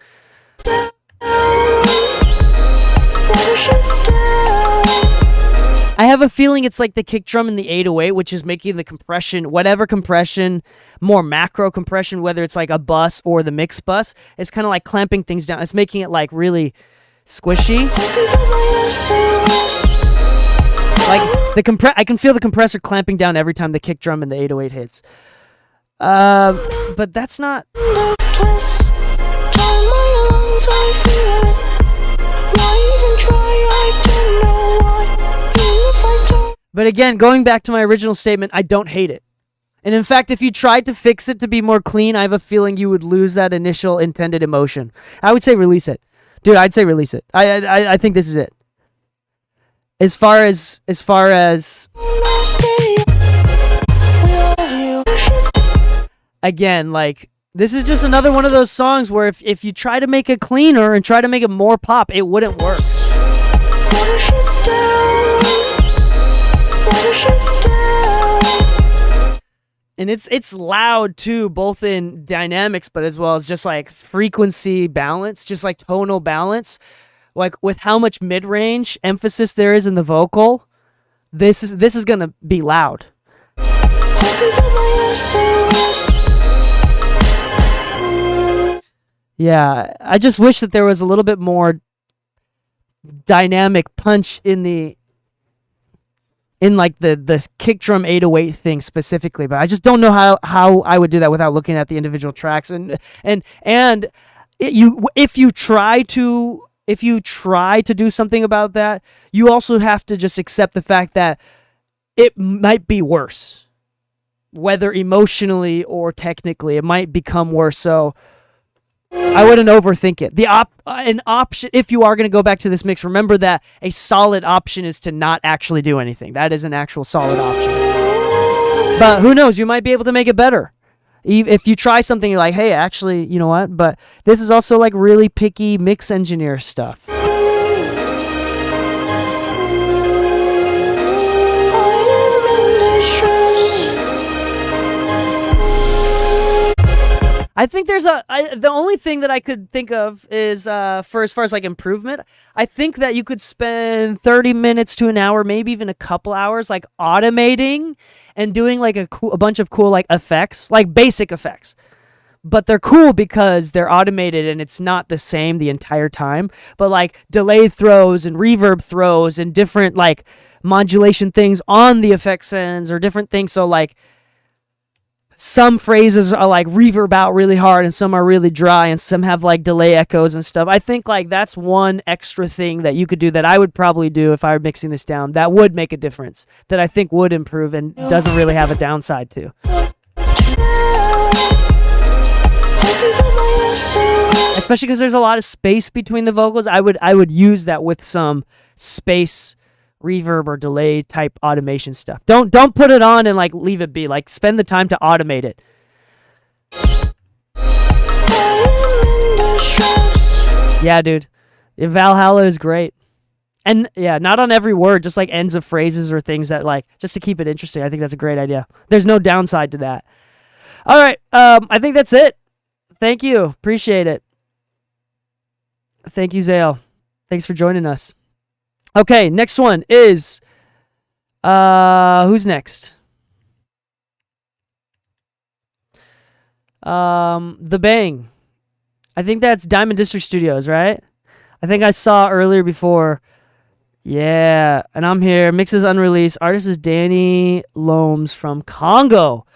I have a feeling it's like the kick drum in the 808, which is making the compression, whatever compression, more macro compression, whether it's like a bus or the mix bus, it's kind of like clamping things down. It's making it like really squishy. Like I can feel the compressor clamping down every time the kick drum in the 808 hits. But that's not. But again, going back to my original statement, I don't hate it. And in fact, if you tried to fix it to be more clean, I have a feeling you would lose that initial intended emotion. I would say release it. Dude, I'd say release it. I think this is it. As far as again, like, this is just another one of those songs where if you try to make it cleaner and try to make it more pop, it wouldn't work. And it's loud too, both in dynamics, but as well as just like frequency balance, just like tonal balance. Like with how much mid-range emphasis there is in the vocal, this is gonna be loud. Yeah, I just wish that there was a little bit more dynamic punch in like the kick drum 808 thing specifically, but I just don't know how I would do that without looking at the individual tracks. And if you try to do something about that, you also have to just accept the fact that it might be worse, whether emotionally or technically, it might become worse. So I wouldn't overthink it. An option, if you are going to go back to this mix, remember that a solid option is to not actually do anything. That is an actual solid option. But who knows? You might be able to make it better. If you try something, you're like, hey, actually, you know what? But this is also like really picky mix engineer stuff. I think there's the only thing that I could think of is for as far as like improvement, I think that you could spend 30 minutes to an hour, maybe even a couple hours, like automating and doing like a bunch of cool like effects, like basic effects. But they're cool because they're automated and it's not the same the entire time. But like delay throws and reverb throws and different like modulation things on the effects ends or different things. So like some phrases are like reverb out really hard and some are really dry and some have like delay echoes and stuff. I think like that's one extra thing that you could do that I would probably do if I were mixing this down that would make a difference, that I think would improve and doesn't really have a downside to. Especially because there's a lot of space between the vocals. I would use that with some space reverb or delay type automation stuff. Don't put it on and like leave it be. Like spend the time to automate it. Yeah, dude. Valhalla is great. And yeah, not on every word, just like ends of phrases or things that like just to keep it interesting. I think that's a great idea. There's no downside to that. All right, I think that's it. Thank you. Appreciate it. Thank you, Zale. Thanks for joining us. Okay, next one is who's next? The Bang. I think that's Diamond District Studios, right? I think I saw earlier before. Yeah, and I'm here. Mix is unreleased. Artist is Danny Loams from Congo.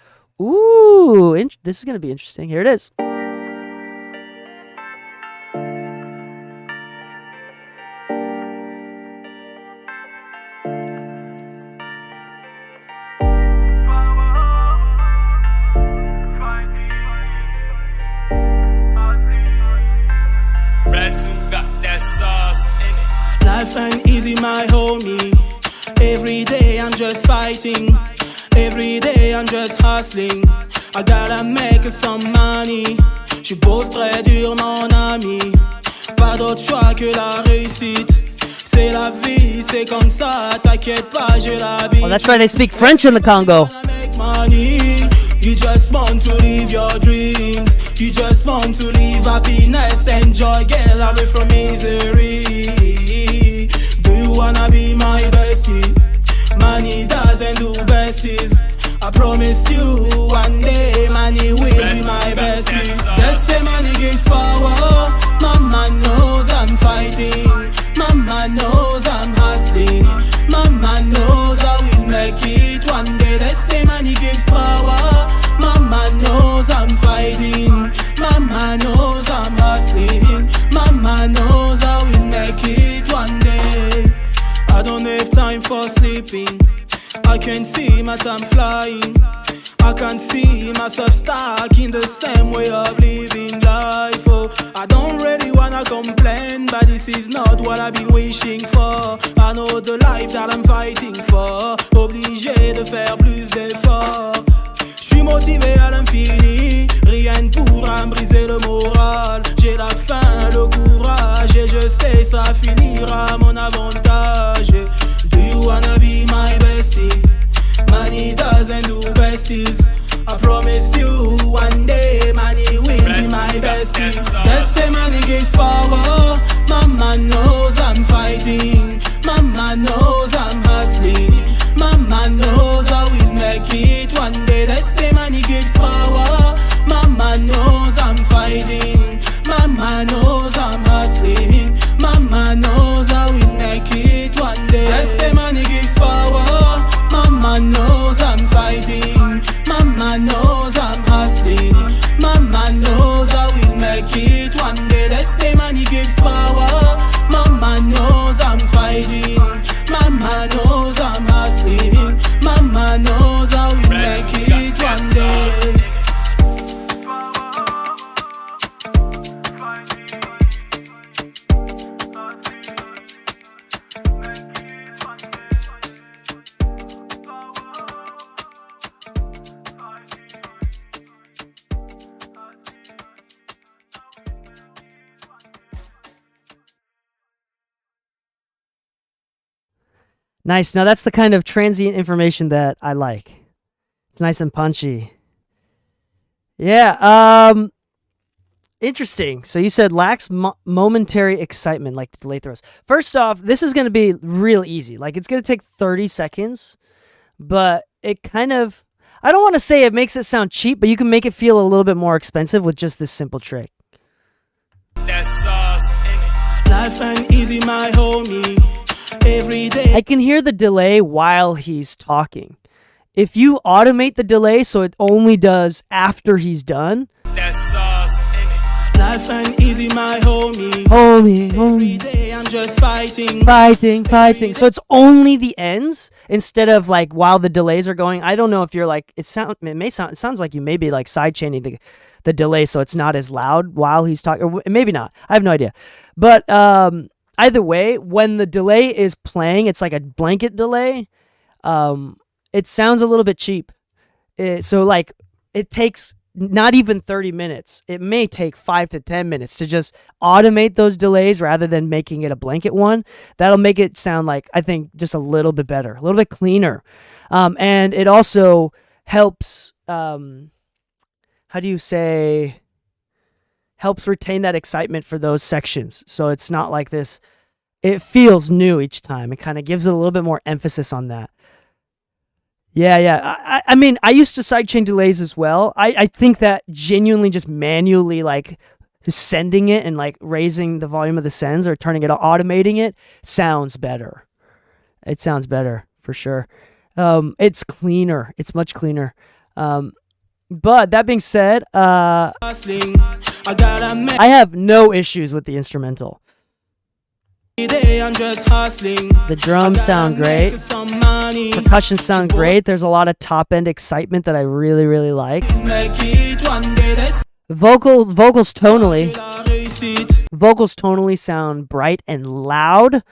Ooh, this is going to be interesting. Here it is. Life ain't easy, my homie. Every day I'm just fighting. Every day I'm just hustling. I gotta make some money. Je bosse très dur, mon ami. Pas d'autre choix que la réussite. C'est la vie, c'est comme ça. T'inquiète pas, j'ai l'habitude. Oh, that's right, they speak French in the Congo. Make money. You just want to live your dreams. You just want to live happiness, enjoy, get away from misery. Do you wanna be my bestie? Money doesn't do besties. I promise you one day money will be my bestie. They say money gives power. Mama knows I'm fighting. Mama knows I'm hustling. Mama knows I will make it one day. They say money gives power. Mama knows I'm fighting. Mama knows I'm hustling. Mama knows I will make it one day. I don't have time for sleeping. I can see my time flying. I can't see myself stuck in the same way of living life. Oh, I don't really wanna complain, but this is not what I've been wishing for. I know the life that I'm fighting for. Obligé de faire plus d'efforts. J'suis motivé à l'infini. Rien ne pourra me briser le moral. J'ai la faim, le courage, et je sais ça finira à mon avantage. Do you wanna be my bestie? Money doesn't do besties. I promise you one day money will be my bestie. They say money gives power. Mama knows I'm fighting. Mama knows I'm hustling. Mama knows I will make it one day. They say money gives power. Mama knows I'm fighting. Mama knows I'm hustling. Mama knows I will make it one day. They say money gives power. Mama knows I'm fighting. Mama knows I'm hustling. Mama knows I will make it one day. They say money gives power. Mama knows I'm fighting. Mama knows I'm hustling. Mama knows I will make it one day. Nice. Now that's the kind of transient information that I like. It's nice and punchy. Yeah. Interesting. So you said lacks momentary excitement, like delay throws. First off, this is going to be real easy. Like it's going to take 30 seconds, but it kind of, I don't want to say it makes it sound cheap, but you can make it feel a little bit more expensive with just this simple trick. That sauce in it. Life ain't easy, my homie. Every day. I can hear the delay while he's talking. If you automate the delay so it only does after he's done, That sauce in it. Life ain't easy, my homie. homie, Every homie, day I'm just fighting. fighting. So it's only the ends instead of like while the delays are going. I don't know if you're like, it sounds like you may be like side chaining the delay so it's not as loud while he's talking, or maybe not. I have no idea. But either way, when the delay is playing, it's like a blanket delay. It sounds a little bit cheap. So like it takes not even 30 minutes. It may take 5 to 10 minutes to just automate those delays rather than making it a blanket one. That'll make it sound like, I think, just a little bit better, a little bit cleaner. And it also helps, how do you say, helps retain that excitement for those sections. So it's not like this, it feels new each time. It kind of gives it a little bit more emphasis on that. Yeah. I mean, I used to sidechain delays as well. I think that genuinely just manually like sending it and like raising the volume of the sends or turning it, automating it sounds better. It sounds better for sure. It's cleaner. It's much cleaner. But that being said, Hustling. I gotta make I have no issues with the instrumental. day I'm just hustling. The drums sound great. Some money. Percussion sound great. There's a lot of top end excitement that I really, really like. Make it one day. That's Vocals tonally. the receipt. Vocals tonally sound bright and loud.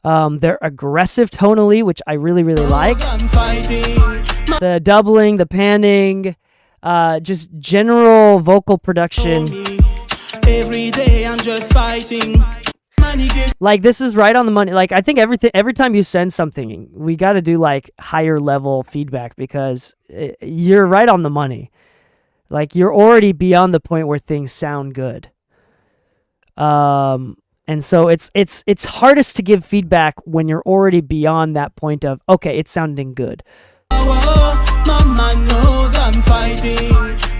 They're aggressive tonally, which I really, really like. I'm fighting. The doubling, the panning, just general vocal production. Every day I'm just fighting. Money give Like this is right on the money. Like I think every time you send something, we got to do like higher level feedback because you're right on the money. Like you're already beyond the point where things sound good. And so it's hardest to give feedback when you're already beyond that point of okay, it's sounding good. power. Mama knows I'm fighting.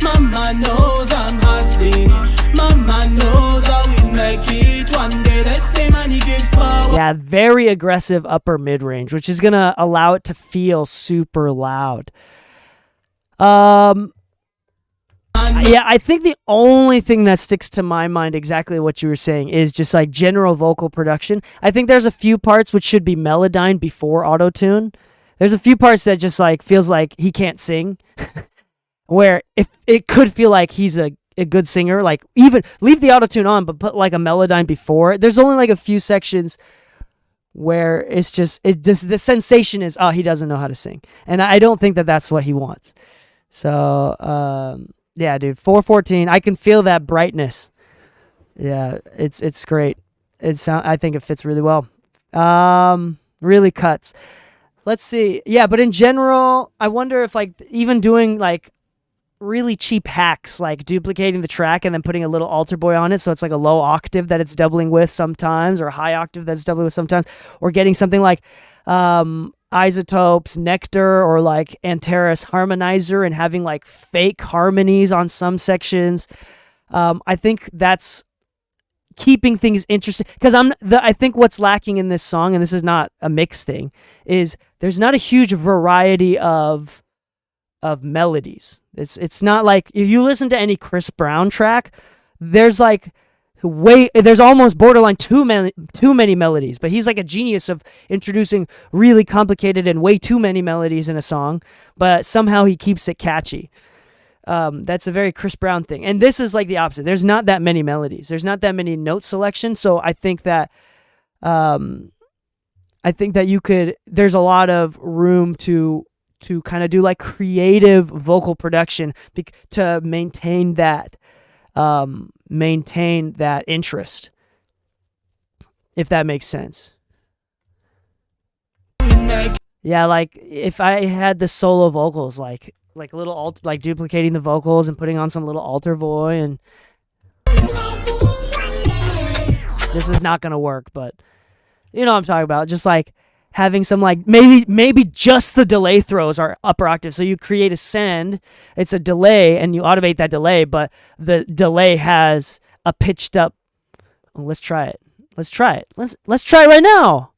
Mama knows I'm hustling. Mama knows I will make it one day. The same money gives power. Yeah, very aggressive upper mid range, which is gonna allow it to feel super loud. Yeah, I think the only thing that sticks to my mind, exactly what you were saying, is just like general vocal production. I think there's a few parts which should be Melodyne before auto-tune. There's a few parts that just like feels like he can't sing, where if it could feel like he's a good singer, like even leave the auto-tune on, but put like a Melodyne before. There's only like a few sections where it's just the sensation is, oh, he doesn't know how to sing, and I don't think that that's what he wants. So yeah, dude, 414. I can feel that brightness. Yeah, it's great. I think it fits really well. Really cuts. Let's see. Yeah, but in general, I wonder if like even doing like really cheap hacks, like duplicating the track and then putting a little altar boy on it, so it's like a low octave that it's doubling with sometimes, or a high octave that it's doubling with sometimes, or getting something like Isotopes, Nectar, or like Antares Harmonizer and having like fake harmonies on some sections. I think that's keeping things interesting, because I think what's lacking in this song, and this is not a mix thing, is there's not a huge variety of melodies. It's not like if you listen to any Chris Brown track, there's like there's almost borderline too many melodies, but he's like a genius of introducing really complicated and way too many melodies in a song, but somehow he keeps it catchy. That's a very Chris Brown thing. And this is like the opposite. There's not that many melodies. There's not that many note selection. So I think that there's a lot of room to kind of do like creative vocal production to maintain that interest, if that makes sense. Make Yeah, like if I had the solo vocals, like a little like duplicating the vocals and putting on some little alter voy, and this is not gonna work, but you know what I'm talking about. Just like having some like maybe just the delay throws are upper octave. So you create a send, it's a delay, and you automate that delay, but the delay has a pitched up. Oh, let's try it. Let's try it. Let's try it right now.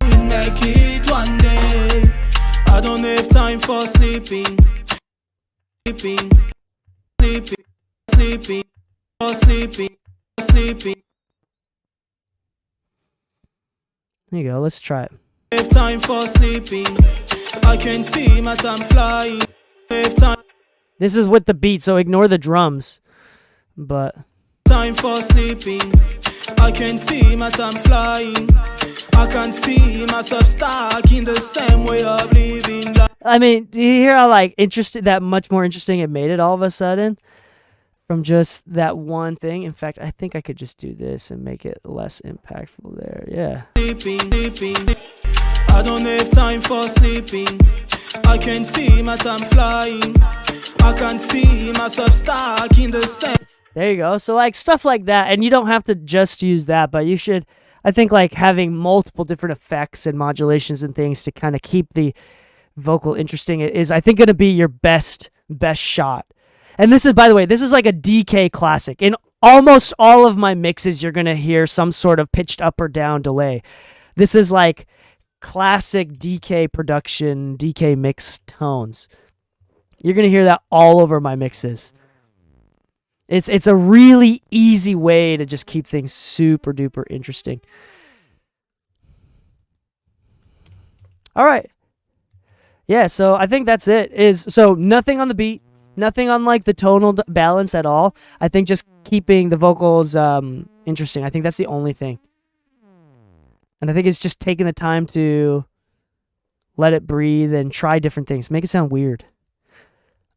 Make it one day. I don't have time for sleeping. Sleeping. Sleeping. Sleeping. For sleeping. Sleeping. There you go. Let's try it. Have time for sleeping. I can see my time flying. Have time. This is with the beat, so ignore the drums. But Time for sleeping. I can see my time flying. I can see myself stuck in the same way of living. I mean, do you hear how like interested, that much more interesting it made it all of a sudden from just that one thing? In fact, I think I could just do this and make it less impactful there. Yeah. Sleeping. I don't have time for sleeping. I can see my time flying. I can see myself stuck in the same. There you go. So like stuff like that, and you don't have to just use that, but you should, I think, like having multiple different effects and modulations and things to kind of keep the vocal interesting is, I think, going to be your best shot. And this is, by the way, this is like a DK classic. In almost all of my mixes, you're going to hear some sort of pitched up or down delay. This is like classic DK production, DK mix tones. You're going to hear that all over my mixes. It's a really easy way to just keep things super duper interesting. All right. Yeah, so I think that's it. So nothing on the beat, nothing on like the tonal balance at all. I think just keeping the vocals interesting. I think that's the only thing. And I think it's just taking the time to let it breathe and try different things. Make it sound weird.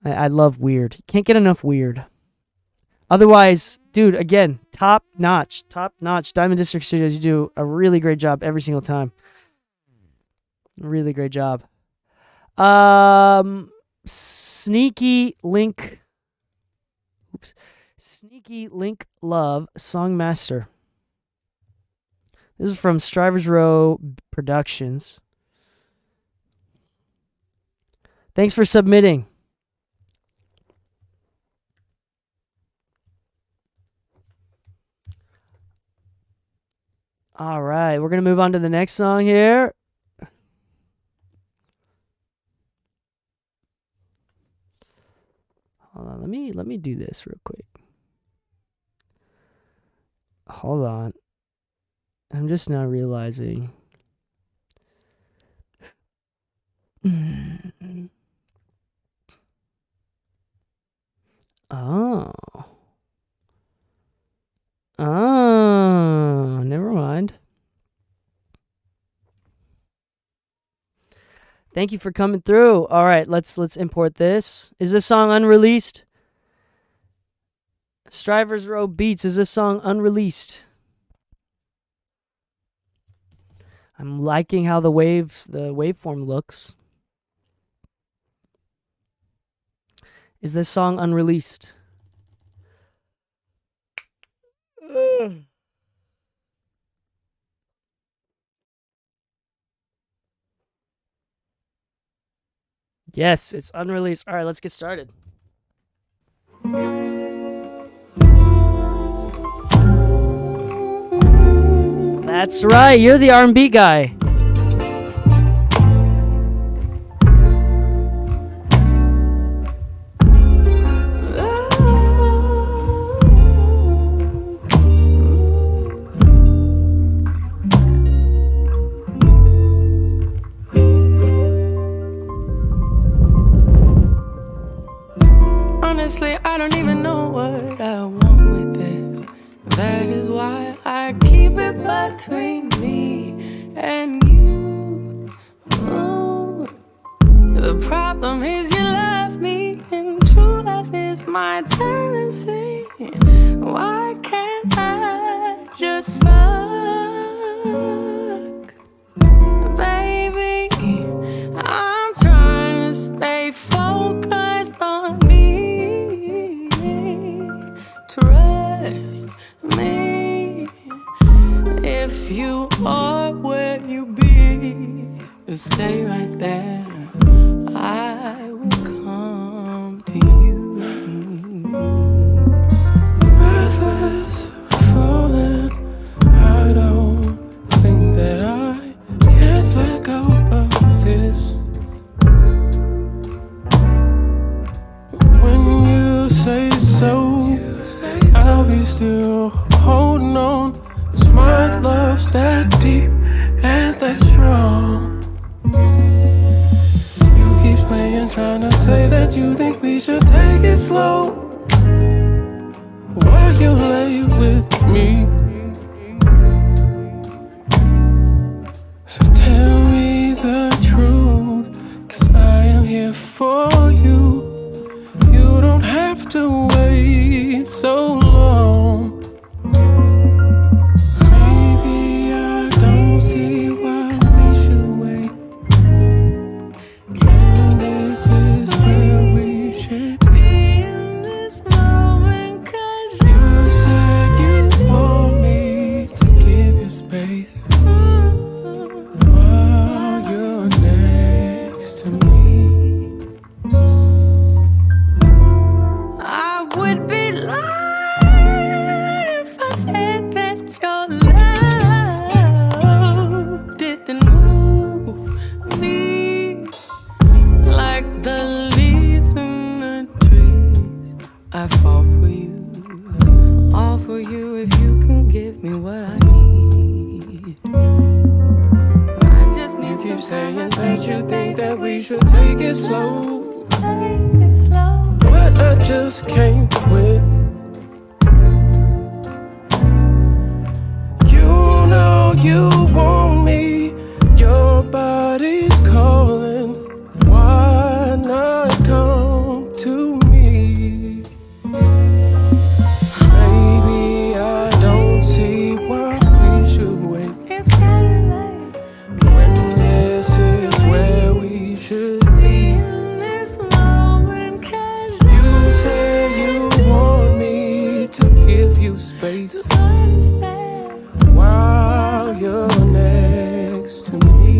I love weird. Can't get enough weird. Otherwise, dude, again, top notch. Diamond District Studios, you do a really great job every single time. Really great job. Sneaky Link Love Songmaster. This is from Strivers Row Productions. Thanks for submitting. All right, we're going to move on to the next song here. Hold on, let me do this real quick. Hold on. I'm just now realizing. Oh, never mind. Thank you for coming through. All right, let's import this. Is this song unreleased? Strivers Row Beats, is this song unreleased? I'm liking how the waveform looks. Is this song unreleased? Yes, it's unreleased. All right, let's get started. That's right, you're the R&B guy. Honestly, I don't even know what I want with this. That is why I keep it between me and you. Oh. The problem is you love me, and true love is my tendency. Why can't I just fall? and stay right there. I will come to you. Breathless, falling. I don't think that I can't let go of this. When you say so, I'll be still holding on. 'Cause my love's that deep and that strong. You keep playing, trying to say that you think we should take it slow while you lay with me. So tell me the truth, 'cause I am here for you. You don't have to wait so long. Maybe I don't see why we should wait. And this is where we should be in this moment. 'Cause you said you want me to give you space while you're next to me. I would be lying if I said that your love didn't move me like the leaves in the trees. I fall for you, all for you if you can give me what I need. I just need you keep saying that you think that we should take it slow, but I just can't quit. You know you want me, your body's calling. Why not come to me? Maybe I don't see why we should wait. It's kinda late when this is where we should be in this moment. 'Cause you say you want me to give you space while you're next to me.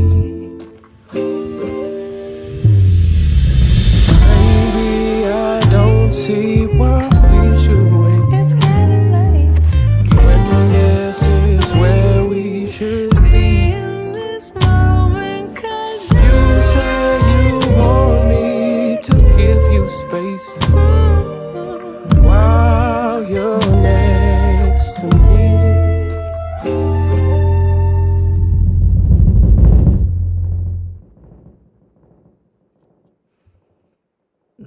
Maybe I don't see why we should wait. It's kinda late when this is where we should be in this moment. 'Cause you say you want me to give you space while you're next to me.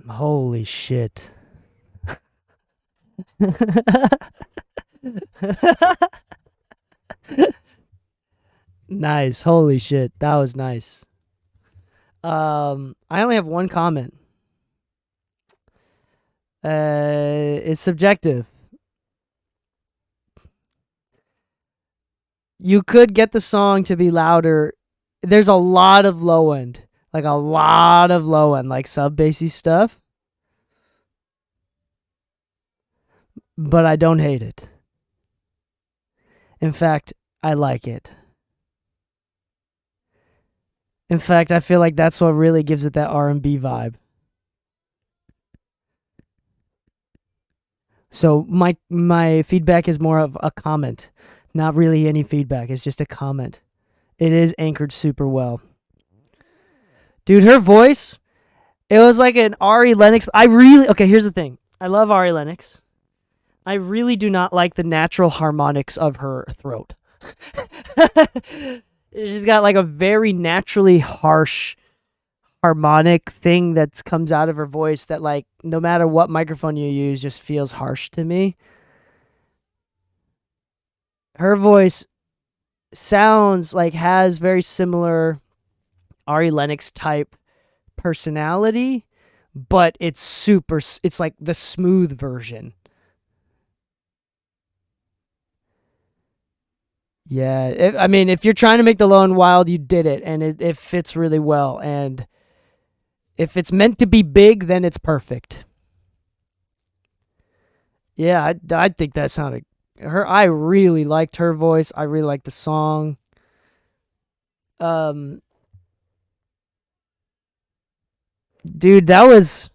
Holy shit. Nice. Holy shit. That was nice. I only have one comment. It's subjective. You could get the song to be louder. There's a lot of low end. Like a lot of low end, like sub bassy stuff. But I don't hate it. In fact, I like it. In fact, I feel like that's what really gives it that R&B vibe. So my feedback is more of a comment. Not really any feedback. It's just a comment. It is anchored super well. Dude, her voice, it was like an Ari Lennox. Okay, here's the thing. I love Ari Lennox. I really do not like the natural harmonics of her throat. She's got like a very naturally harsh harmonic thing that comes out of her voice that, like, no matter what microphone you use, just feels harsh to me. Her voice sounds like has very similar Ari Lennox type personality, but it's like the smooth version. Yeah, I mean, if you're trying to make the Low and Wild, you did it, and it fits really well. And if it's meant to be big, then it's perfect. Yeah, I think that sounded her. I really liked her voice. I really liked the song. Dude, that was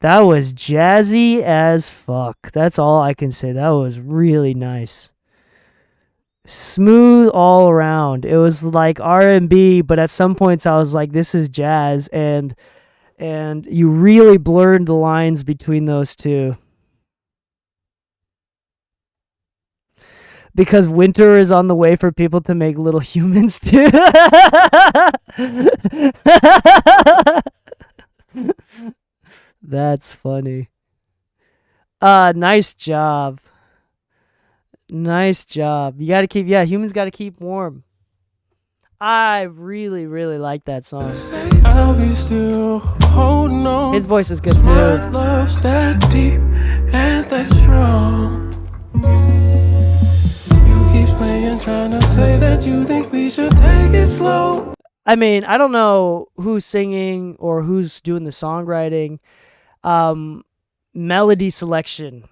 jazzy as fuck. That's all I can say. That was really nice. Smooth all around. It was like R&B, but at some points I was like, this is jazz, and you really blurred the lines between those two. Because winter is on the way for people to make little humans too. That's funny. Nice job. Nice job. You gotta keep, humans gotta keep warm. I really, really like that song. I'll be still holding on. His voice is good My too. love's that deep and that strong. You keep playing, trying to say that you think we should take it slow. I mean, I don't know who's singing or who's doing the songwriting. Melody selection.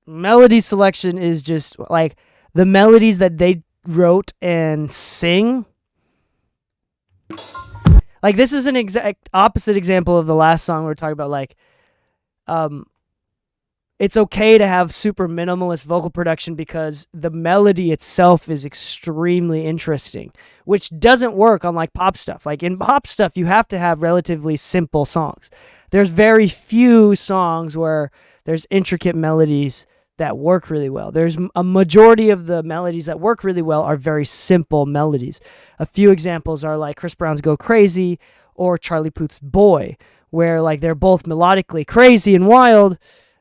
Melody selection is just like the melodies that they wrote and sing. Like, this is an exact opposite example of the last song we were talking about. Like, it's okay to have super minimalist vocal production because the melody itself is extremely interesting, which doesn't work on like pop stuff. Like in pop stuff, you have to have relatively simple songs. There's very few songs where there's intricate melodies that work really well. There's a majority of the melodies that work really well are very simple melodies. A few examples are like Chris Brown's Go Crazy or Charlie Puth's Boy, where like they're both melodically crazy and wild.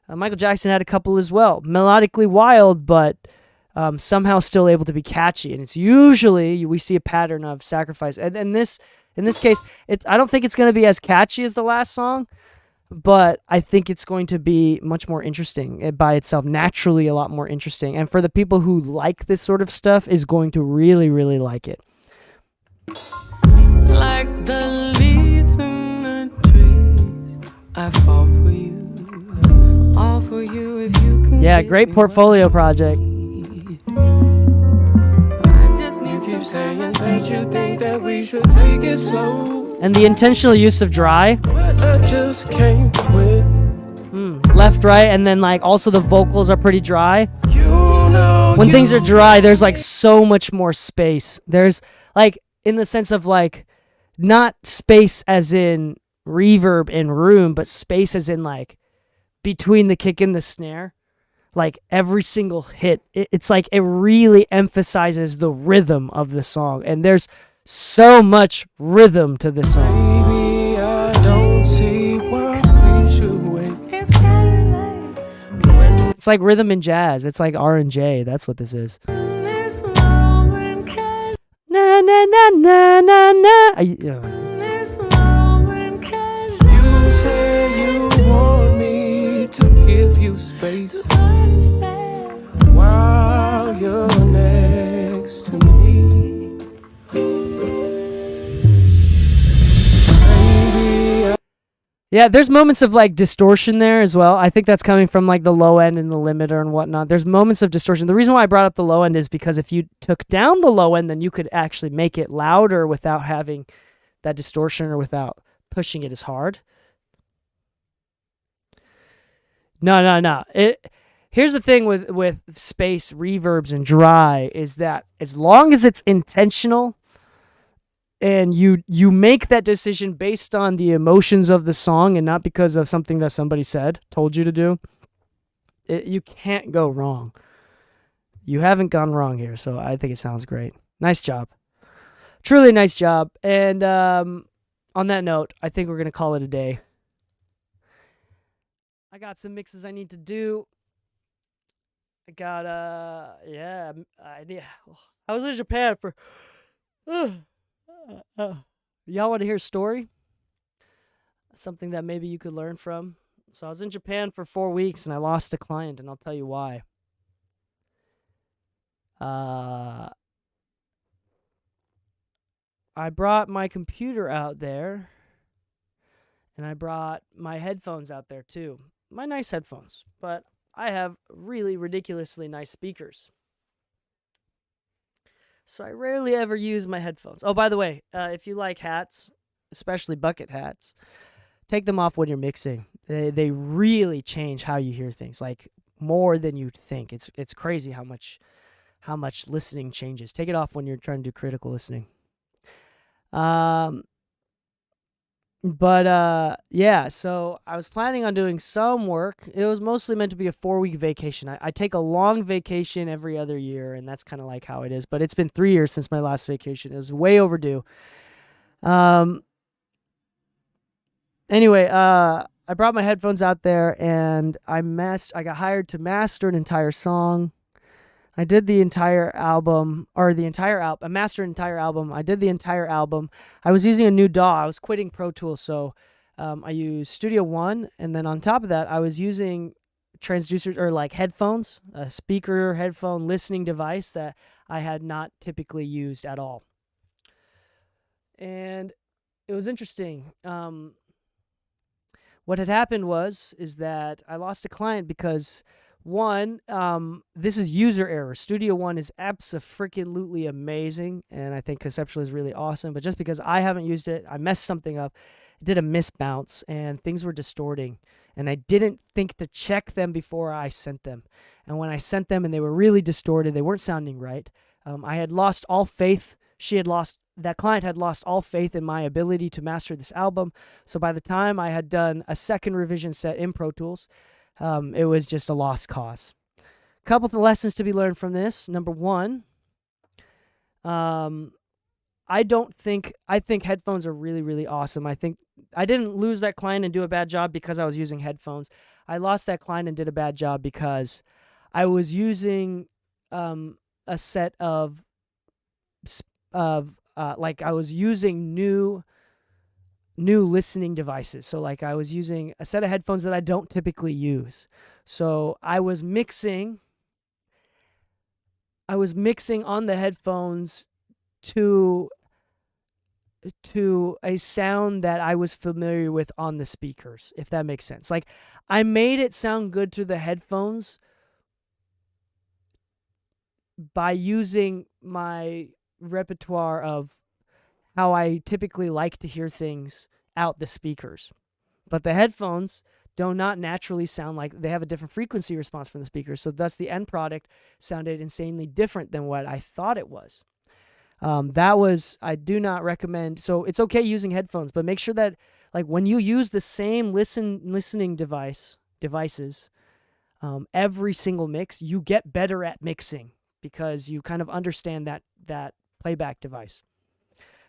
Michael Jackson had a couple as well, melodically wild, but somehow still able to be catchy. And it's usually, we see a pattern of Sacrifice. And in this case, I don't think it's going to be as catchy as the last song, but I think it's going to be much more interesting by itself, naturally a lot more interesting. And for the people who like this sort of stuff, is going to really, really like it. Like the leaves in the trees, I fall for you. All for you if you can. Yeah, give great me portfolio what I project. need. I just need you keep saying that you think that we should take it slow, And the intentional use of dry, but I just can't quit. left, right, and then like also the vocals are pretty dry. You know When you things are dry, there's like so much more space. There's like, in the sense of like, not space as in reverb and room, but space as in like between the kick and the snare. Like every single hit, it's like it really emphasizes the rhythm of the song. And there's so much rhythm to this song. Baby, I don't see why we should wait. It's It's like rhythm and jazz. It's like R&J. That's what this is. this moment can, Na na na na na na. this moment can you say you want me to give you space while you're next to me. Baby, Yeah, there's moments of like distortion there as well. I think that's coming from like the low end and the limiter and whatnot. There's moments of distortion. The reason why I brought up the low end is because if you took down the low end, then you could actually make it louder without having that distortion or without pushing it as hard. No. Here's the thing with space, reverbs, and dry is that as long as it's intentional and you make that decision based on the emotions of the song and not because of something that somebody said, told you to do, you can't go wrong. You haven't gone wrong here, so I think it sounds great. Nice job. Truly nice job. And on that note, I think we're going to call it a day. I got some mixes I need to do. I got I was in Japan for y'all want to hear a story? Something that maybe you could learn from. So I was in Japan for 4 weeks and I lost a client, and I'll tell you why. I brought my computer out there, and I brought my headphones out there too. My nice headphones, but I have really ridiculously nice speakers. So I rarely ever use my headphones. Oh, by the way, if you like hats, especially bucket hats, take them off when you're mixing. They really change how you hear things, like more than you'd think. It's crazy how much listening changes. Take it off when you're trying to do critical listening. Yeah, so I was planning on doing some work. It was mostly meant to be a 4-week vacation. I take a long vacation every other year, and that's kind of like how it is. But it's been 3 years since my last vacation. It was way overdue. Anyway, I brought my headphones out there, and I got hired to master an entire song. I did the entire album, I mastered an entire album. I did the entire album. I was using a new DAW. I was quitting Pro Tools, so I used Studio One, and then on top of that, I was using transducers or like headphones, a speaker headphone listening device that I had not typically used at all. And it was interesting. What had happened is that I lost a client because one, this is user error. Studio One is abso-freaking-lutely amazing, and I think Conceptual is really awesome. But just because I haven't used it, I messed something up. It did a misbounce, and things were distorting. And I didn't think to check them before I sent them. And when I sent them and they were really distorted, they weren't sounding right. I had lost all faith. That client had lost all faith in my ability to master this album. So by the time I had done a second revision set in Pro Tools, it was just a lost cause. A couple of lessons to be learned from this. Number one, I think headphones are really, really awesome. I think I didn't lose that client and do a bad job because I was using headphones. I lost that client and did a bad job because I was using a set of I was using new listening devices. So like I was using a set of headphones that I don't typically use. So I was mixing on the headphones to a sound that I was familiar with on the speakers, if that makes sense. Like I made it sound good through the headphones by using my repertoire of how I typically like to hear things out the speakers. But the headphones do not naturally sound like, they have a different frequency response from the speakers, so thus the end product sounded insanely different than what I thought it was. I do not recommend, so it's okay using headphones, but make sure that like when you use the same listening devices, every single mix, you get better at mixing because you kind of understand that playback device.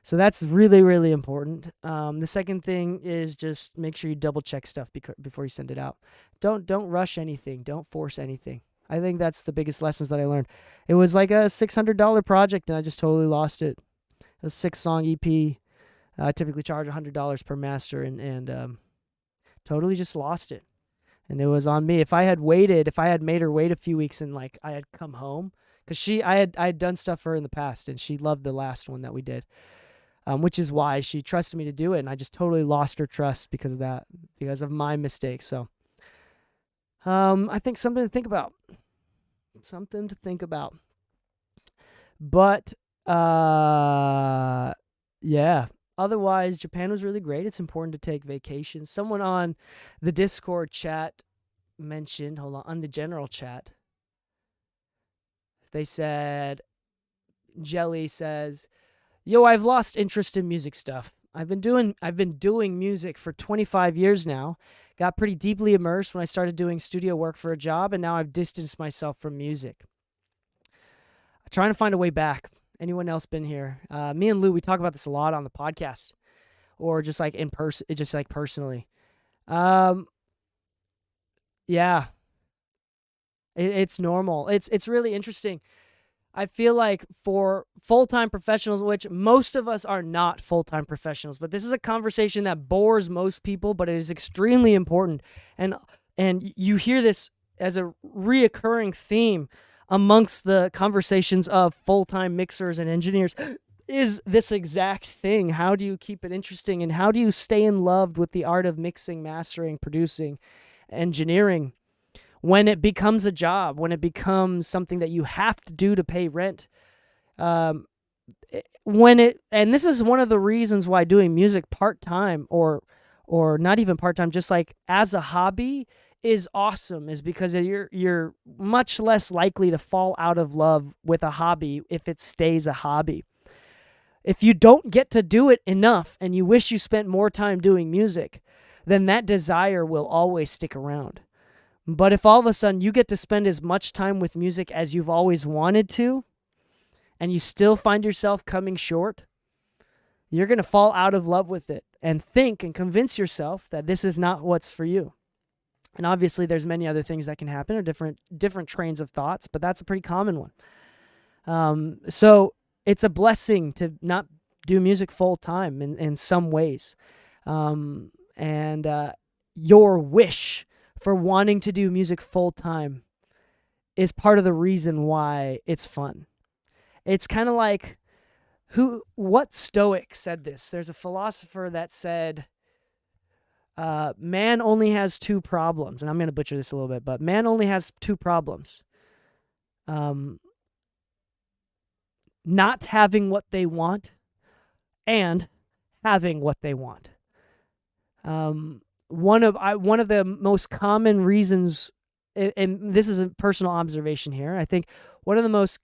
So that's really, really important. The second thing is just make sure you double check stuff before you send it out. Don't rush anything. Don't force anything. I think that's the biggest lessons that I learned. It was like a $600 project, and I just totally lost it. A 6-song EP. I typically charge $100 per master, and totally just lost it. And it was on me. If I had made her wait a few weeks, and like I had come home, because I had done stuff for her in the past, and she loved the last one that we did. Which is why she trusted me to do it, and I just totally lost her trust because of that, because of my mistakes. So, I think something to think about. But, yeah. Otherwise, Japan was really great. It's important to take vacations. Someone on the Discord chat mentioned, on the general chat, they said, Jelly says, "Yo, I've lost interest in music stuff. I've been doing music for 25 years now. Got pretty deeply immersed when I started doing studio work for a job, and now I've distanced myself from music. I'm trying to find a way back. Anyone else been here? Me and Lou, we talk about this a lot on the podcast, or just like in person, just like personally. Yeah, it's normal. It's really interesting. I feel like for full-time professionals, which most of us are not full-time professionals, but this is a conversation that bores most people, but it is extremely important. And you hear this as a reoccurring theme amongst the conversations of full-time mixers and engineers, is this exact thing. How do you keep it interesting, and how do you stay in love with the art of mixing, mastering, producing, engineering when it becomes a job, when it becomes something that you have to do to pay rent? And this is one of the reasons why doing music part-time or not even part-time, just like as a hobby is awesome, is because you're much less likely to fall out of love with a hobby if it stays a hobby. If you don't get to do it enough and you wish you spent more time doing music, then that desire will always stick around. But if all of a sudden you get to spend as much time with music as you've always wanted to, and you still find yourself coming short, you're going to fall out of love with it and think and convince yourself that this is not what's for you. And obviously there's many other things that can happen, or different trains of thoughts, but that's a pretty common one. So it's a blessing to not do music full time in some ways. And your wish for wanting to do music full time is part of the reason why it's fun. It's kind of like, what Stoic said this? There's a philosopher that said, man only has two problems, and I'm going to butcher this a little bit, but man only has two problems. Not having what they want and having what they want. One of the most common reasons, and this is a personal observation here, I think one of the most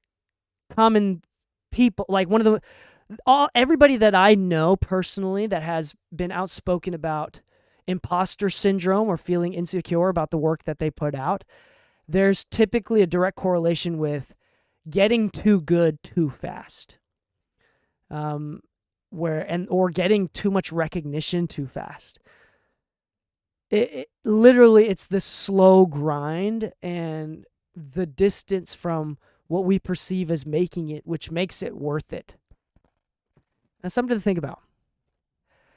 common people, like everybody that I know personally that has been outspoken about imposter syndrome or feeling insecure about the work that they put out, there's typically a direct correlation with getting too good too fast, or getting too much recognition too fast. Literally, it's the slow grind and the distance from what we perceive as making it, which makes it worth it. That's something to think about.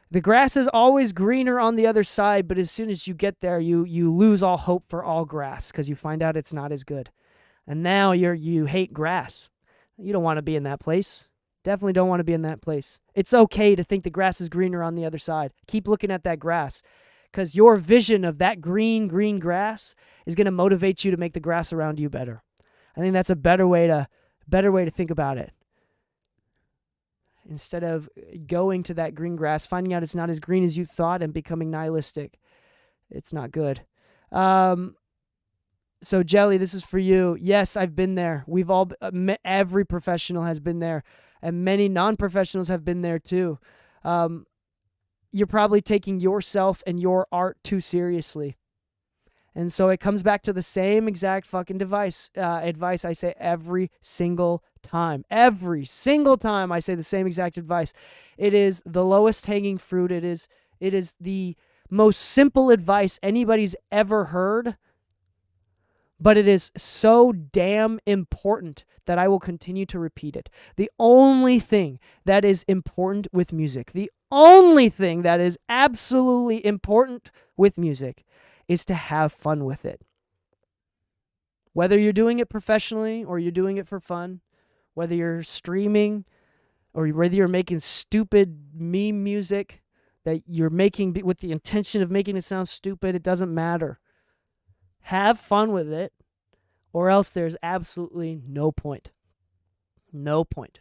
The grass is always greener on the other side, but as soon as you get there, you lose all hope for all grass because you find out it's not as good. And now you hate grass. You don't want to be in that place. Definitely don't want to be in that place. It's okay to think the grass is greener on the other side. Keep looking at that grass, because your vision of that green grass is going to motivate you to make the grass around you better. I think that's a better way to think about it. Instead of going to that green grass, finding out it's not as green as you thought and becoming nihilistic. It's not good. So Jelly, this is for you. Yes, I've been there. We've all, every professional has been there, and many non-professionals have been there too. You're probably taking yourself and your art too seriously. And so it comes back to the same exact fucking advice I say every single time. Every single time I say the same exact advice. It is the lowest hanging fruit. It is the most simple advice anybody's ever heard. But it is so damn important that I will continue to repeat it. The only thing that is important with music, the only thing that is absolutely important with music is to have fun with it. Whether you're doing it professionally or you're doing it for fun, whether you're streaming or whether you're making stupid meme music that you're making with the intention of making it sound stupid, it doesn't matter. Have fun with it, or else there's absolutely no point. No point.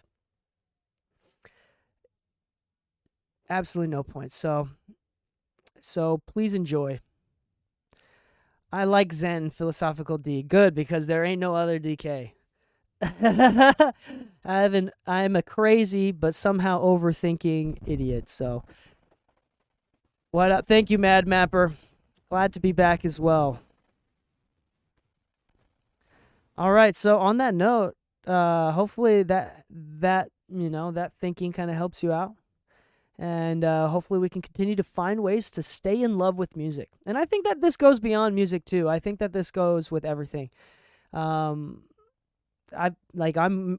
Absolutely no point. So please enjoy. I like Zen Philosophical D. Good, because there ain't no other DK. I'm a crazy but somehow overthinking idiot. So what up? Thank you, Mad Mapper. Glad to be back as well. All right, so on that note, hopefully that thinking kind of helps you out. And hopefully we can continue to find ways to stay in love with music. And I think that this goes beyond music too. I think that this goes with everything. I'm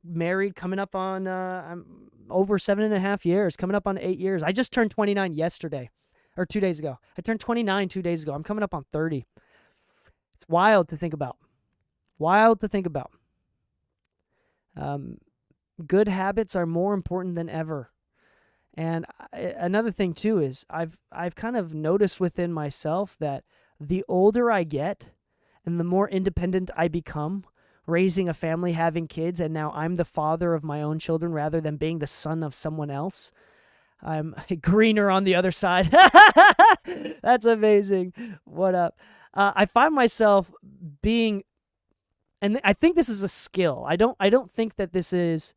married, coming up on I'm over 7.5 years, coming up on 8 years. I just turned 29 yesterday, or 2 days ago. I turned 29 2 days ago. I'm coming up on 30. It's wild to think about. Wild to think about. Good habits are more important than ever. And another thing too is I've kind of noticed within myself that the older I get and the more independent I become, raising a family, having kids, and now I'm the father of my own children rather than being the son of someone else. I'm greener on the other side. That's amazing. What up? I find myself being, and I think this is a skill. I don't think that this is.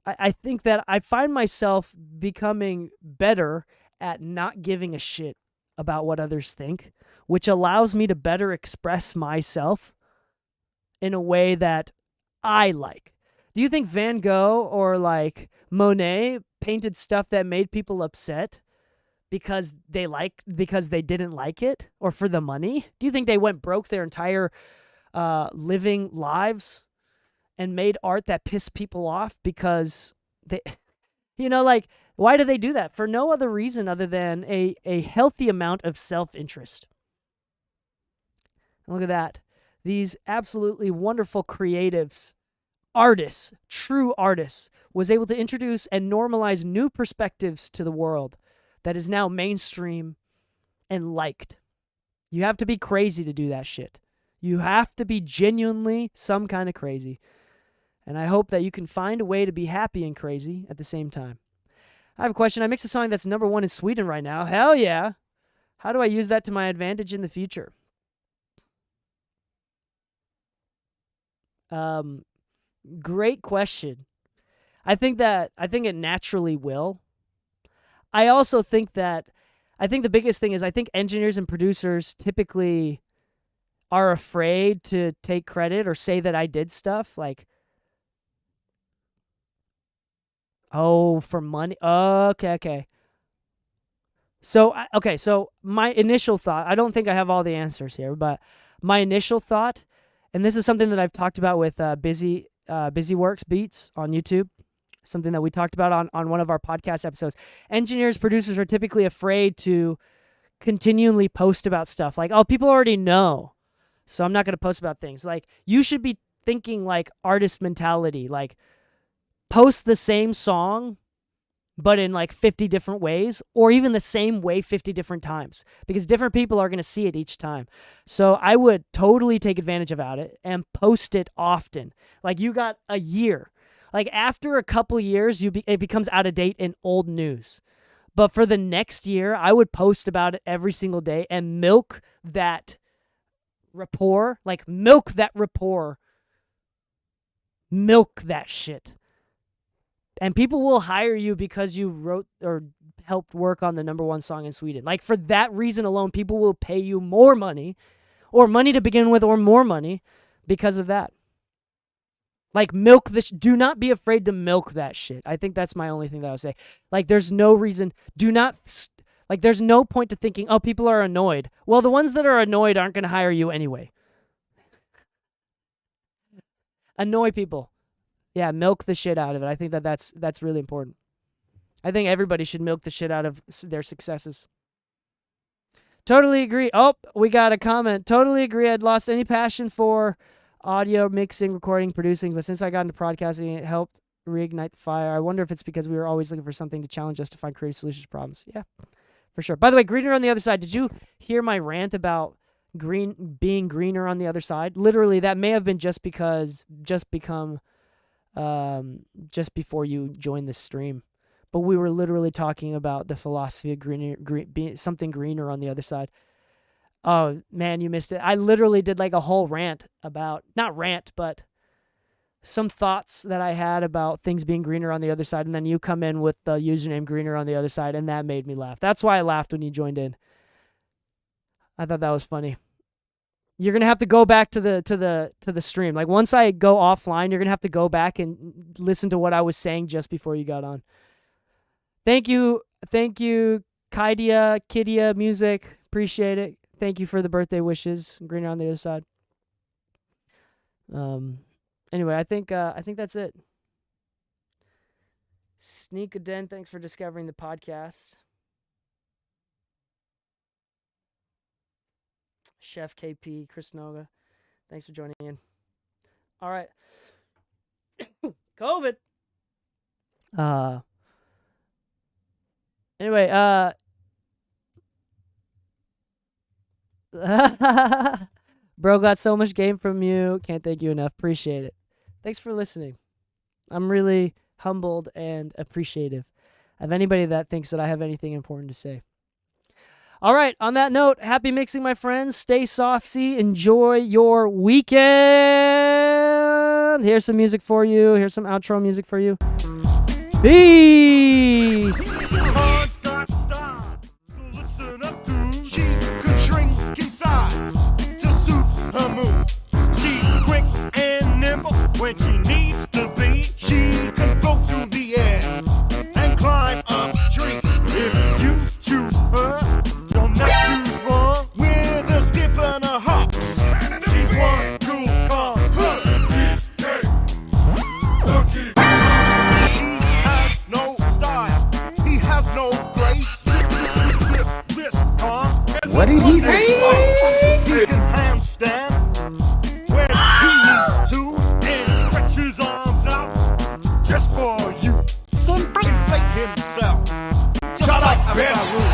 I think that I find myself becoming better at not giving a shit about what others think, which allows me to better express myself in a way that I like. Do you think Van Gogh or like Monet painted stuff that made people upset because they didn't like it or for the money? Do you think they went broke their entire living lives and made art that pissed people off because they, like, why do they do that? For no other reason other than a healthy amount of self-interest. Look at that. These absolutely wonderful creatives, artists, true artists, was able to introduce and normalize new perspectives to the world that is now mainstream and liked. You have to be crazy to do that shit. You have to be genuinely some kind of crazy. And I hope that you can find a way to be happy and crazy at the same time. I have a question. I mixed a song that's #1 in Sweden right now. Hell yeah. How do I use that to my advantage in the future? Great question. I think it naturally will. I also think the biggest thing is I think engineers and producers typically are afraid to take credit or say that I did stuff like, oh, for money. Okay. So my initial thought, I don't think I have all the answers here, but my initial thought, and this is something that I've talked about with Busyworks Beats on YouTube, something that we talked about on one of our podcast episodes. Engineers, producers are typically afraid to continually post about stuff. Like, oh, people already know, so I'm not going to post about things. Like, you should be thinking like artist mentality, like post the same song but in like 50 different ways, or even the same way 50 different times, because different people are going to see it each time. So I would totally take advantage about it and post it often. Like, you got a year. Like, after a couple years, it becomes out of date and old news. But for the next year, I would post about it every single day and milk that rapport. Like, milk that rapport. Milk that shit. And people will hire you because you wrote or helped work on the #1 song in Sweden. Like, for that reason alone, people will pay you more money, or money to begin with, or more money because of that. Like, milk this. Do not be afraid to milk that shit. I think that's my only thing that I would say. Like, there's no reason. There's no point to thinking, oh, people are annoyed. Well, the ones that are annoyed aren't going to hire you anyway. Annoy people. Yeah, milk the shit out of it. I think that's really important. I think everybody should milk the shit out of their successes. Totally agree. Oh, we got a comment. Totally agree. I'd lost any passion for audio, mixing, recording, producing, but since I got into podcasting, it helped reignite the fire. I wonder if it's because we were always looking for something to challenge us to find creative solutions to problems. Yeah, for sure. By the way, greener on the other side. Did you hear my rant about being greener on the other side? Literally, that may have been just before you joined the stream, but we were literally talking about the philosophy of being something greener on the other side. Oh man, you missed it. I literally did like a whole rant about, not rant, but some thoughts that I had about things being greener on the other side, and then you come in with the username greener on the other side, and that made me laugh. That's why I laughed when you joined in. I thought that was funny. You're gonna have to go back to the stream. Like, once I go offline, you're gonna have to go back and listen to what I was saying just before you got on. Thank you, Kydia Music. Appreciate it. Thank you for the birthday wishes. Greener on the other side. Anyway, I think that's it. Sneak a Den, thanks for discovering the podcast. Chef KP, Chris Noga, thanks for joining in. All right. COVID. Anyway, Bro got so much game from you. Can't thank you enough. Appreciate it. Thanks for listening. I'm really humbled and appreciative of anybody that thinks that I have anything important to say. All right, on that note, happy mixing, my friends. Stay softy. Enjoy your weekend. Here's some music for you. Here's some outro music for you. Peace. Cards got style, so listen up, dude. She could shrink in size to suit her mood. She's quick and nimble when she needs to be. She can go through the air and climb up trees. If you choose her, you'll not choose wrong. With a skip and a hop, she's one cool car. No style, he has no grace. This car has What did he say? he can handstand when he needs to and stretch his arms out just for you. Inflate himself just like a balloon.